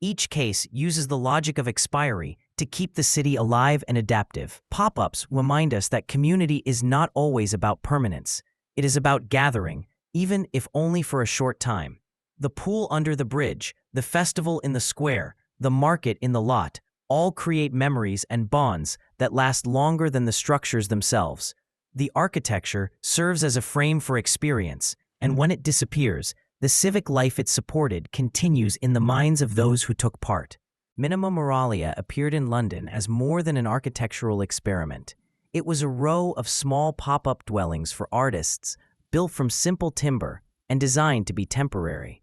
Each case uses the logic of expiry to keep the city alive and adaptive. Pop-ups remind us that community is not always about permanence. It is about gathering, even if only for a short time. The pool under the bridge, the festival in the square, the market in the lot, all create memories and bonds that last longer than the structures themselves. The architecture serves as a frame for experience, and when it disappears, the civic life it supported continues in the minds of those who took part. Minima Moralia appeared in London as more than an architectural experiment. It was a row of small pop-up dwellings for artists, built from simple timber and designed to be temporary.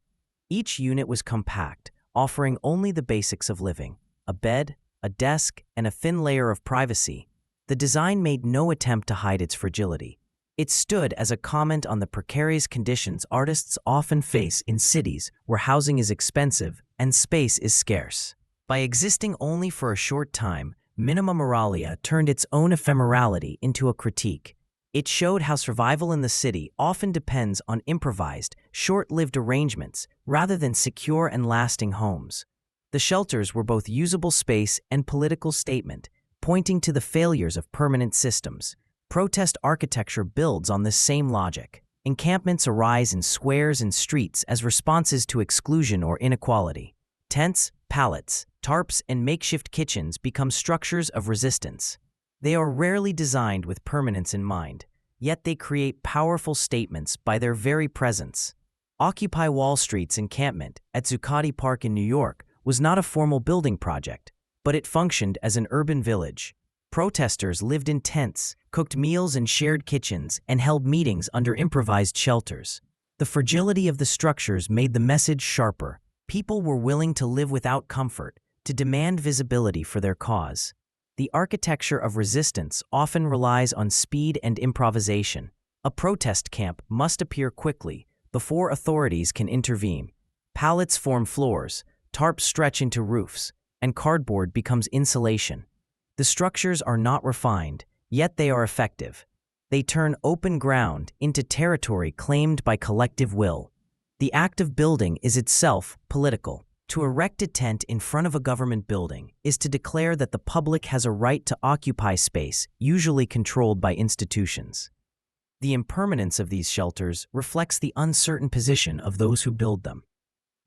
Each unit was compact, offering only the basics of living: a bed, a desk, and a thin layer of privacy. The design made no attempt to hide its fragility. It stood as a comment on the precarious conditions artists often face in cities where housing is expensive and space is scarce. By existing only for a short time, Minima Moralia turned its own ephemerality into a critique. It showed how survival in the city often depends on improvised, short-lived arrangements rather than secure and lasting homes. The shelters were both usable space and political statement, pointing to the failures of permanent systems. Protest architecture builds on this same logic. Encampments arise in squares and streets as responses to exclusion or inequality. Tents, pallets, tarps, and makeshift kitchens become structures of resistance. They are rarely designed with permanence in mind, yet they create powerful statements by their very presence. Occupy Wall Street's encampment at Zuccotti Park in New York was not a formal building project, but it functioned as an urban village. Protesters lived in tents, cooked meals in shared kitchens, and held meetings under improvised shelters. The fragility of the structures made the message sharper. People were willing to live without comfort, to demand visibility for their cause. The architecture of resistance often relies on speed and improvisation. A protest camp must appear quickly, before authorities can intervene. Pallets form floors, tarps stretch into roofs, and cardboard becomes insulation. The structures are not refined, yet they are effective. They turn open ground into territory claimed by collective will. The act of building is itself political. To erect a tent in front of a government building is to declare that the public has a right to occupy space, usually controlled by institutions. The impermanence of these shelters reflects the uncertain position of those who build them.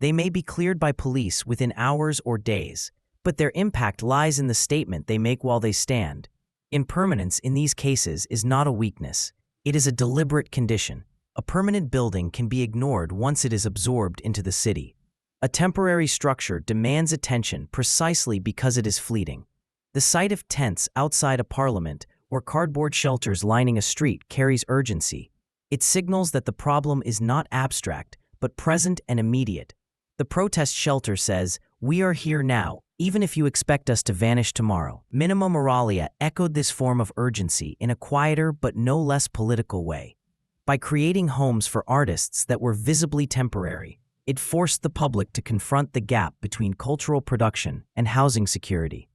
They may be cleared by police within hours or days, but their impact lies in the statement they make while they stand. Impermanence in these cases is not a weakness. It is a deliberate condition. A permanent building can be ignored once it is absorbed into the city. A temporary structure demands attention precisely because it is fleeting. The sight of tents outside a parliament or cardboard shelters lining a street carries urgency. It signals that the problem is not abstract, but present and immediate. The protest shelter says, "We are here now, even if you expect us to vanish tomorrow." Minima Moralia echoed this form of urgency in a quieter but no less political way. By creating homes for artists that were visibly temporary, it forced the public to confront the gap between cultural production and housing security.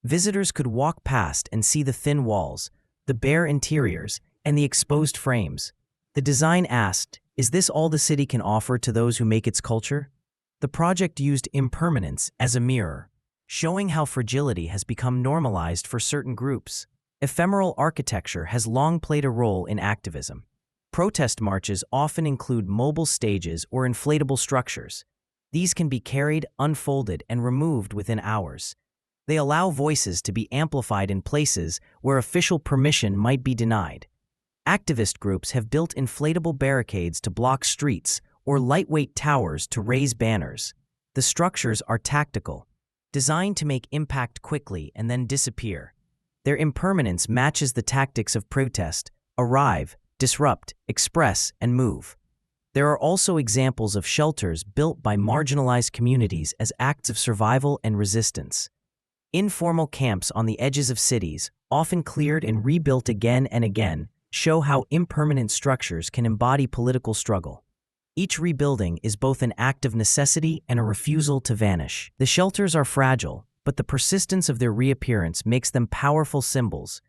Visitors could walk past and see the thin walls, the bare interiors, and the exposed frames. The design asked, "Is this all the city can offer to those who make its culture?" The project used impermanence as a mirror, showing how fragility has become normalized for certain groups. Ephemeral architecture has long played a role in activism. Protest marches often include mobile stages or inflatable structures. These can be carried, unfolded, and removed within hours. They allow voices to be amplified in places where official permission might be denied. Activist groups have built inflatable barricades to block streets or lightweight towers to raise banners. The structures are tactical, designed to make impact quickly and then disappear. Their impermanence matches the tactics of protest: arrive, disrupt, express, and move. There are also examples of shelters built by marginalized communities as acts of survival and resistance. Informal camps on the edges of cities, often cleared and rebuilt again and again, show how impermanent structures can embody political struggle. Each rebuilding is both an act of necessity and a refusal to vanish. The shelters are fragile, but the persistence of their reappearance makes them powerful symbols.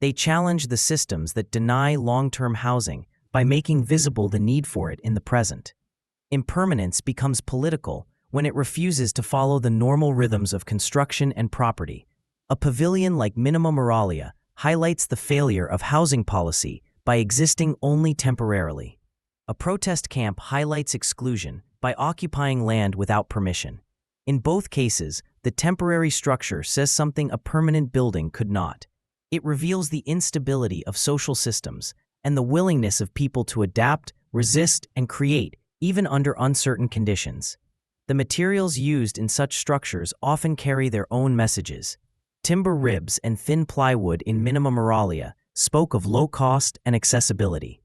They challenge the systems that deny long-term housing by making visible the need for it in the present. Impermanence becomes political when it refuses to follow the normal rhythms of construction and property. A pavilion like Minima Moralia highlights the failure of housing policy by existing only temporarily. A protest camp highlights exclusion by by occupying land without permission. In both cases, the temporary structure says something a permanent building could not. It reveals the instability of social systems and the willingness of people to adapt, resist, and create, even under uncertain conditions. The materials used in such structures often carry their own messages. Timber ribs and thin plywood in Minima Moralia spoke of low cost and accessibility.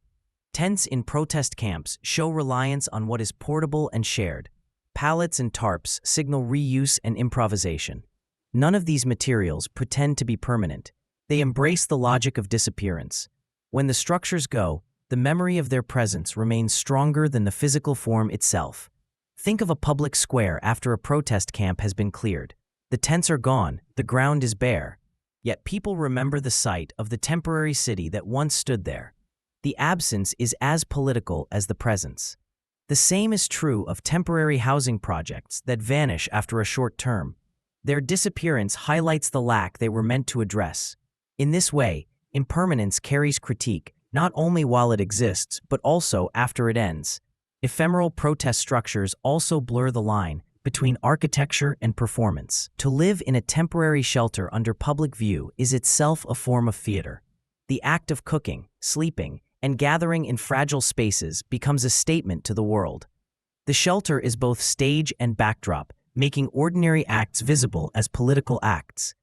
Tents in protest camps show reliance on what is portable and shared. Pallets and tarps signal reuse and improvisation. None of these materials pretend to be permanent. They embrace the logic of disappearance. When the structures go, the memory of their presence remains stronger than the physical form itself. Think of a public square after a protest camp has been cleared. The tents are gone, the ground is bare. Yet people remember the site of the temporary city that once stood there. The absence is as political as the presence. The same is true of temporary housing projects that vanish after a short term. Their disappearance highlights the lack they were meant to address. In this way, impermanence carries critique, not only while it exists, but also after it ends. Ephemeral protest structures also blur the line between architecture and performance. To live in a temporary shelter under public view is itself a form of theater. The act of cooking, sleeping, and gathering in fragile spaces becomes a statement to the world. The shelter is both stage and backdrop, making ordinary acts visible as political acts.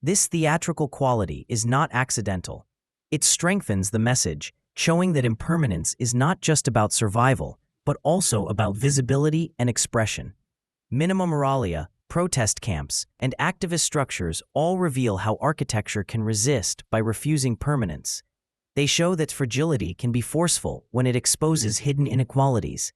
This theatrical quality is not accidental. It strengthens the message, showing that impermanence is not just about survival, but also about visibility and expression. Minima Moralia, protest camps, and activist structures all reveal how architecture can resist by refusing permanence. They show that fragility can be forceful when it exposes hidden inequalities.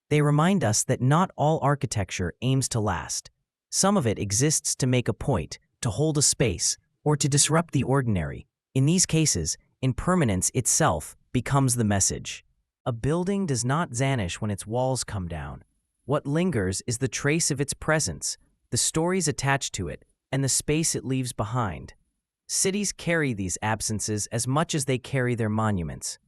They remind us that not all architecture aims to last. Some of it exists to make a point, to hold a space, or to disrupt the ordinary. In these cases, impermanence itself becomes the message. A building does not vanish when its walls come down. What lingers is the trace of its presence, the stories attached to it, and the space it leaves behind. Cities carry these absences as much as they carry their monuments.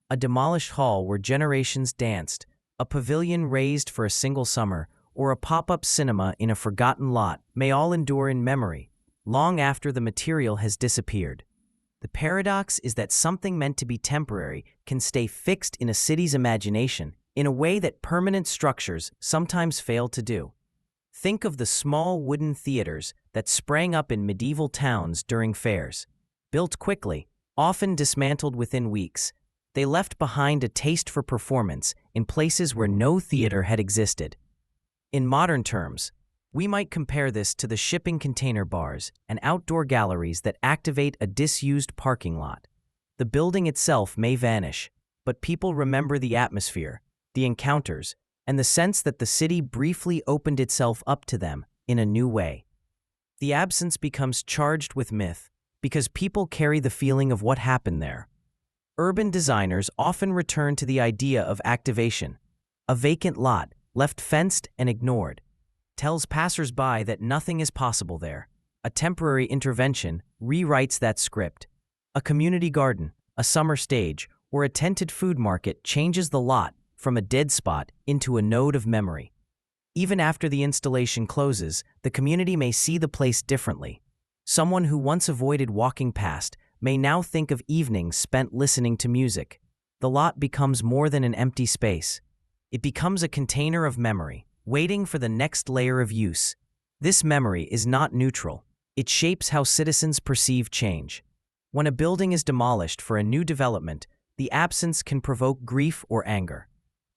A demolished hall where generations danced, a pavilion raised for a single summer, or a pop-up cinema in a forgotten lot may all endure in memory, long after the material has disappeared. The paradox is that something meant to be temporary can stay fixed in a city's imagination in a way that permanent structures sometimes fail to do. Think of the small wooden theaters that sprang up in medieval towns during fairs. Built quickly, often dismantled within weeks, they left behind a taste for performance in places where no theater had existed. In modern terms, we might compare this to the shipping container bars and outdoor galleries that activate a disused parking lot. The building itself may vanish, but people remember the atmosphere, the encounters, and the sense that the city briefly opened itself up to them in a new way. The absence becomes charged with myth because people carry the feeling of what happened there. Urban designers often return to the idea of activation. A vacant lot, left fenced and ignored, tells passers-by that nothing is possible there. A temporary intervention rewrites that script. A community garden, a summer stage, or a tented food market changes the lot from a dead spot into a node of memory. Even after the installation closes, the community may see the place differently. Someone who once avoided walking past may now think of evenings spent listening to music. The lot becomes more than an empty space. It becomes a container of memory, waiting for the next layer of use. This memory is not neutral. It shapes how citizens perceive change. When a building is demolished for a new development, the absence can provoke grief or anger.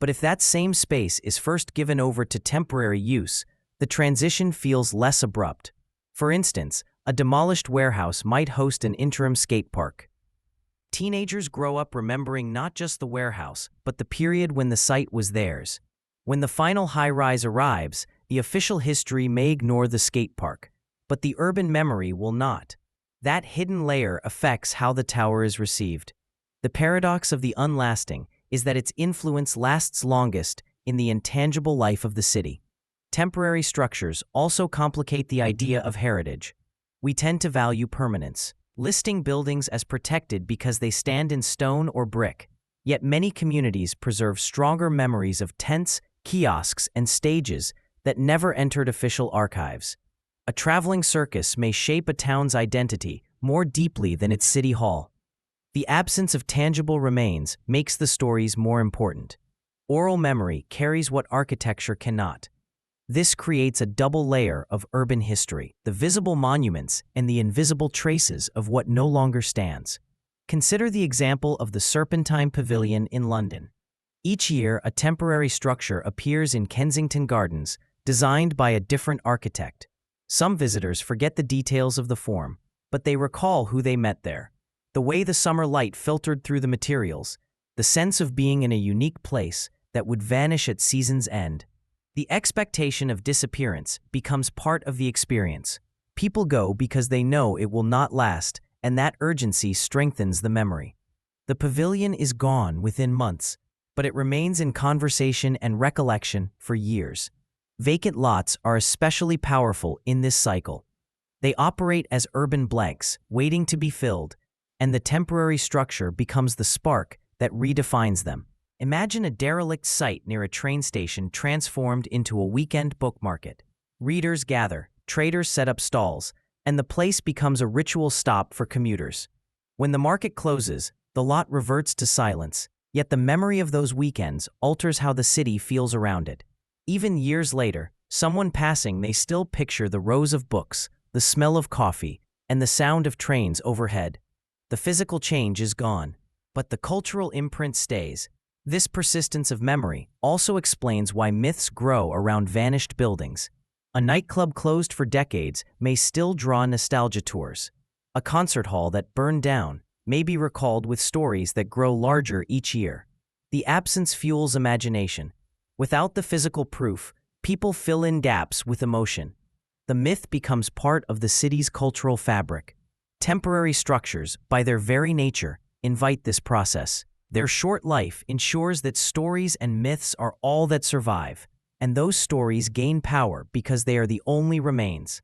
But if that same space is first given over to temporary use, the transition feels less abrupt. For instance, a demolished warehouse might host an interim skate park. Teenagers grow up remembering not just the warehouse, but the period when the site was theirs. When the final high-rise arrives, the official history may ignore the skate park, but the urban memory will not. That hidden layer affects how the tower is received. The paradox of the unlasting is that its influence lasts longest in the intangible life of the city. Temporary structures also complicate the idea of heritage. We tend to value permanence, listing buildings as protected because they stand in stone or brick. Yet many communities preserve stronger memories of tents, kiosks, and stages that never entered official archives. A traveling circus may shape a town's identity more deeply than its city hall. The absence of tangible remains makes the stories more important. Oral memory carries what architecture cannot. This creates a double layer of urban history, the visible monuments and the invisible traces of what no longer stands. Consider the example of the Serpentine Pavilion in London. Each year, a temporary structure appears in Kensington Gardens, designed by a different architect. Some visitors forget the details of the form, but they recall who they met there. The way the summer light filtered through the materials, the sense of being in a unique place that would vanish at season's end. The expectation of disappearance becomes part of the experience. People go because they know it will not last, and that urgency strengthens the memory. The pavilion is gone within months, but it remains in conversation and recollection for years. Vacant lots are especially powerful in this cycle. They operate as urban blanks, waiting to be filled, and the temporary structure becomes the spark that redefines them. Imagine a derelict site near a train station transformed into a weekend book market. Readers gather, traders set up stalls, and the place becomes a ritual stop for commuters. When the market closes, the lot reverts to silence, yet the memory of those weekends alters how the city feels around it. Even years later, someone passing may still picture the rows of books, the smell of coffee, and the sound of trains overhead. The physical change is gone, but the cultural imprint stays. This persistence of memory also explains why myths grow around vanished buildings. A nightclub closed for decades may still draw nostalgia tours. A concert hall that burned down may be recalled with stories that grow larger each year. The absence fuels imagination. Without the physical proof, people fill in gaps with emotion. The myth becomes part of the city's cultural fabric. Temporary structures, by their very nature, invite this process. Their short life ensures that stories and myths are all that survive, and those stories gain power because they are the only remains.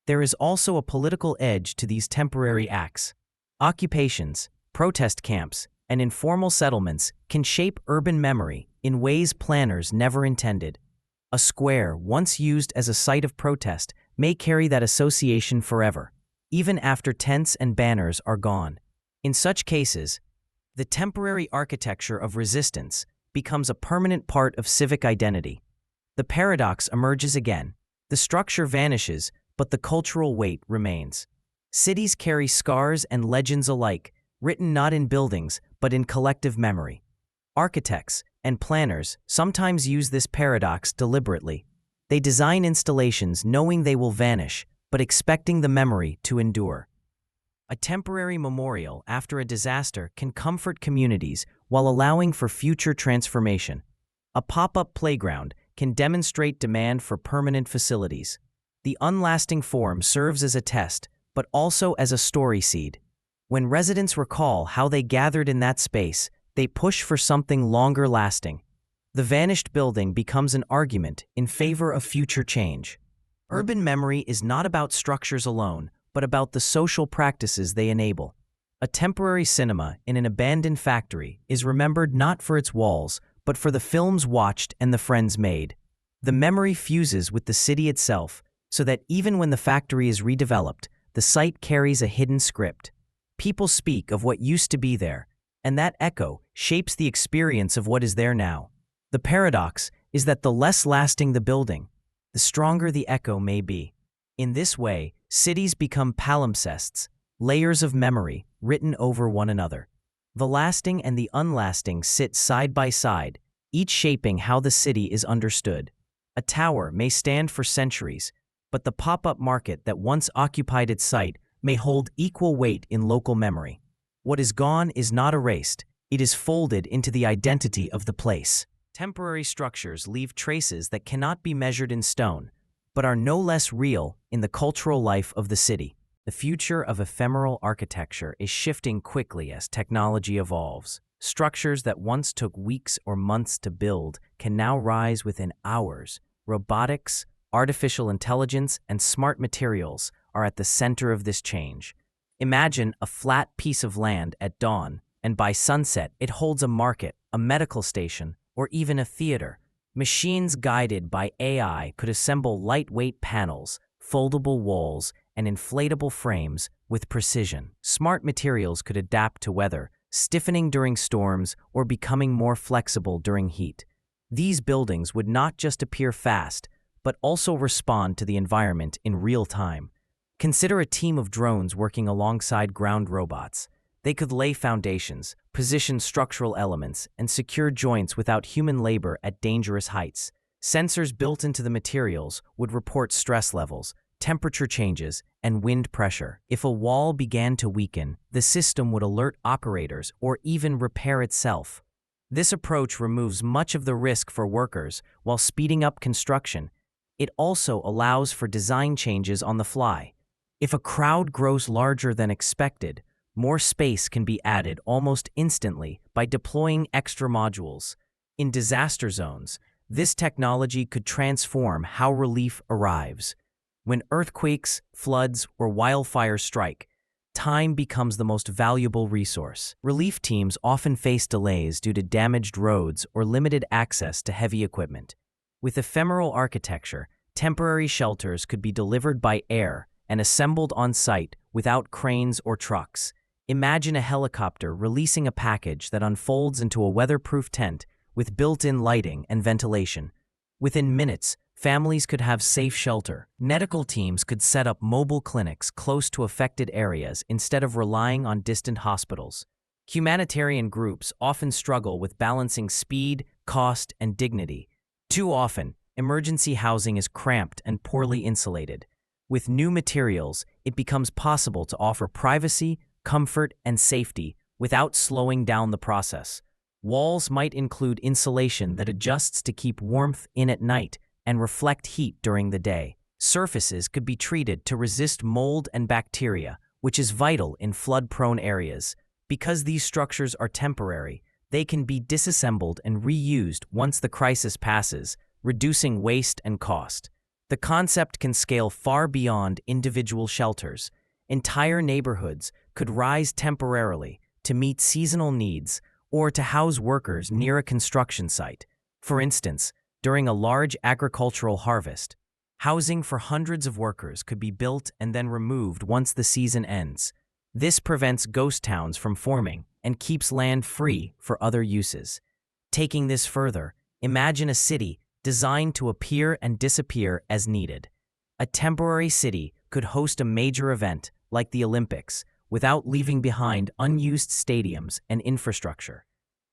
There is also a political edge to these temporary acts. Occupations, protest camps, and informal settlements can shape urban memory in ways planners never intended. A square once used as a site of protest may carry that association forever, even after tents and banners are gone. In such cases, the temporary architecture of resistance becomes a permanent part of civic identity. The paradox emerges again. The structure vanishes, but the cultural weight remains. Cities carry scars and legends alike, written not in buildings, but in collective memory. Architects and planners sometimes use this paradox deliberately. They design installations knowing they will vanish, but expecting the memory to endure. A temporary memorial after a disaster can comfort communities while allowing for future transformation. A pop-up playground can demonstrate demand for permanent facilities. The unlasting form serves as a test, but also as a story seed. When residents recall how they gathered in that space, they push for something longer lasting. The vanished building becomes an argument in favor of future change. Urban memory is not about structures alone, but about the social practices they enable. A temporary cinema in an abandoned factory is remembered not for its walls, but for the films watched and the friends made. The memory fuses with the city itself, so that even when the factory is redeveloped, the site carries a hidden script. People speak of what used to be there, and that echo shapes the experience of what is there now. The paradox is that the less lasting the building, the stronger the echo may be. In this way, cities become palimpsests, layers of memory written over one another. The lasting and the unlasting sit side by side, each shaping how the city is understood. A tower may stand for centuries, but the pop-up market that once occupied its site may hold equal weight in local memory. What is gone is not erased, it is folded into the identity of the place. Temporary structures leave traces that cannot be measured in stone, but are no less real in the cultural life of the city. The future of ephemeral architecture is shifting quickly as technology evolves. Structures that once took weeks or months to build can now rise within hours. Robotics, artificial intelligence, and smart materials are at the center of this change. Imagine a flat piece of land at dawn, and by sunset it holds a market, a medical station, or even a theater. Machines guided by AI could assemble lightweight panels, foldable walls, and inflatable frames with precision. Smart materials could adapt to weather, stiffening during storms or becoming more flexible during heat. These buildings would not just appear fast, but also respond to the environment in real time. Consider a team of drones working alongside ground robots. They could lay foundations, position structural elements, and secure joints without human labor at dangerous heights. Sensors built into the materials would report stress levels, temperature changes, and wind pressure. If a wall began to weaken, the system would alert operators or even repair itself. This approach removes much of the risk for workers while speeding up construction. It also allows for design changes on the fly. If a crowd grows larger than expected, more space can be added almost instantly by deploying extra modules. In disaster zones, this technology could transform how relief arrives. When earthquakes, floods, or wildfires strike, time becomes the most valuable resource. Relief teams often face delays due to damaged roads or limited access to heavy equipment. With ephemeral architecture, temporary shelters could be delivered by air and assembled on site without cranes or trucks. Imagine a helicopter releasing a package that unfolds into a weatherproof tent with built-in lighting and ventilation. Within minutes, families could have safe shelter. Medical teams could set up mobile clinics close to affected areas instead of relying on distant hospitals. Humanitarian groups often struggle with balancing speed, cost, and dignity. Too often, emergency housing is cramped and poorly insulated. With new materials, it becomes possible to offer privacy, comfort, and safety without slowing down the process. Walls might include insulation that adjusts to keep warmth in at night and reflect heat during the day. Surfaces could be treated to resist mold and bacteria, which is vital in flood-prone areas. Because these structures are temporary, they can be disassembled and reused once the crisis passes, reducing waste and cost. The concept can scale far beyond individual shelters. Entire neighborhoods could rise temporarily to meet seasonal needs or to house workers near a construction site. For instance, during a large agricultural harvest, housing for hundreds of workers could be built and then removed once the season ends. This prevents ghost towns from forming and keeps land free for other uses. Taking this further, imagine a city designed to appear and disappear as needed. A temporary city could host a major event, like the Olympics, without leaving behind unused stadiums and infrastructure.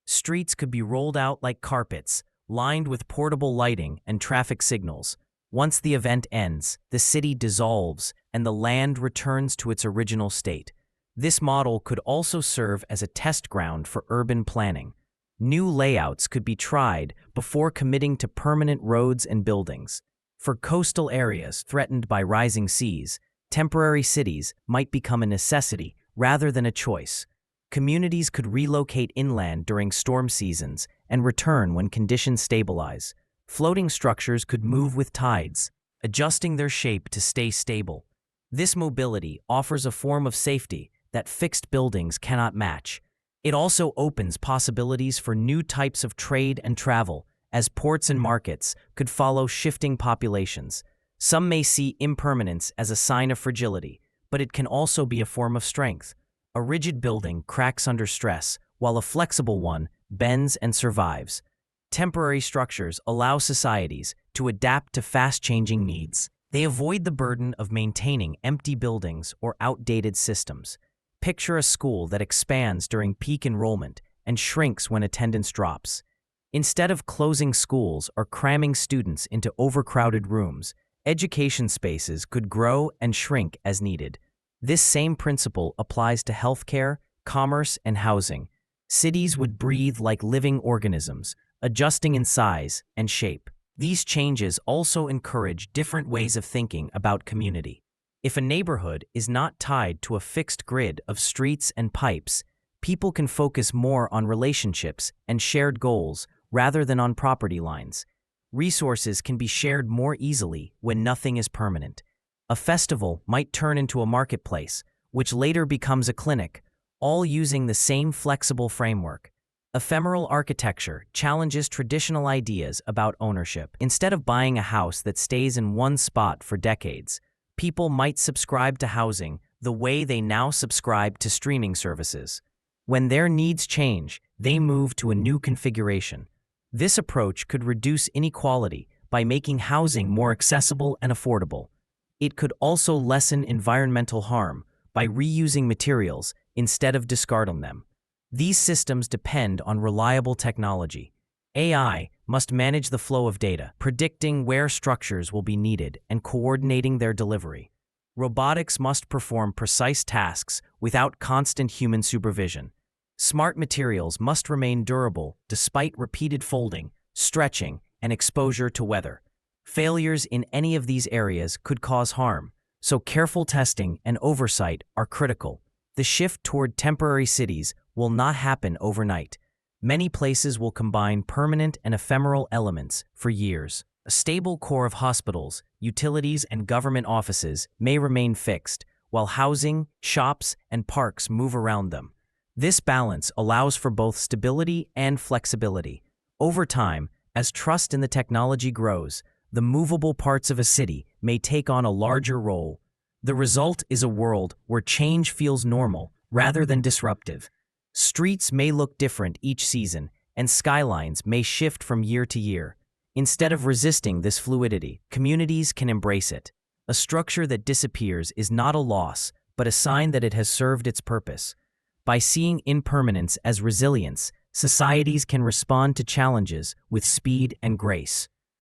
Streets could be rolled out like carpets, lined with portable lighting and traffic signals. Once the event ends, the city dissolves and the land returns to its original state. This model could also serve as a test ground for urban planning. New layouts could be tried before committing to permanent roads and buildings. For coastal areas threatened by rising seas, temporary cities might become a necessity rather than a choice. Communities could relocate inland during storm seasons and return when conditions stabilize. Floating structures could move with tides, adjusting their shape to stay stable. This mobility offers a form of safety that fixed buildings cannot match. It also opens possibilities for new types of trade and travel, as ports and markets could follow shifting populations. Some may see impermanence as a sign of fragility, but it can also be a form of strength. A rigid building cracks under stress, while a flexible one bends and survives. Temporary structures allow societies to adapt to fast-changing needs. They avoid the burden of maintaining empty buildings or outdated systems. Picture a school that expands during peak enrollment and shrinks when attendance drops. Instead of closing schools or cramming students into overcrowded rooms, education spaces could grow and shrink as needed. This same principle applies to healthcare, commerce, and housing. Cities would breathe like living organisms, adjusting in size and shape. These changes also encourage different ways of thinking about community. If a neighborhood is not tied to a fixed grid of streets and pipes, people can focus more on relationships and shared goals rather than on property lines. Resources can be shared more easily when nothing is permanent. A festival might turn into a marketplace, which later becomes a clinic, all using the same flexible framework. Ephemeral architecture challenges traditional ideas about ownership. Instead of buying a house that stays in one spot for decades, people might subscribe to housing the way they now subscribe to streaming services. When their needs change, they move to a new configuration. This approach could reduce inequality by making housing more accessible and affordable. It could also lessen environmental harm by reusing materials instead of discarding them. These systems depend on reliable technology. AI must manage the flow of data, predicting where structures will be needed and coordinating their delivery. Robotics must perform precise tasks without constant human supervision. Smart materials must remain durable despite repeated folding, stretching, and exposure to weather. Failures in any of these areas could cause harm, so careful testing and oversight are critical. The shift toward temporary cities will not happen overnight. Many places will combine permanent and ephemeral elements for years. A stable core of hospitals, utilities, and government offices may remain fixed, while housing, shops, and parks move around them. This balance allows for both stability and flexibility. Over time, as trust in the technology grows, the movable parts of a city may take on a larger role. The result is a world where change feels normal rather than disruptive. Streets may look different each season, and skylines may shift from year to year. Instead of resisting this fluidity, communities can embrace it. A structure that disappears is not a loss, but a sign that it has served its purpose. By seeing impermanence as resilience, societies can respond to challenges with speed and grace.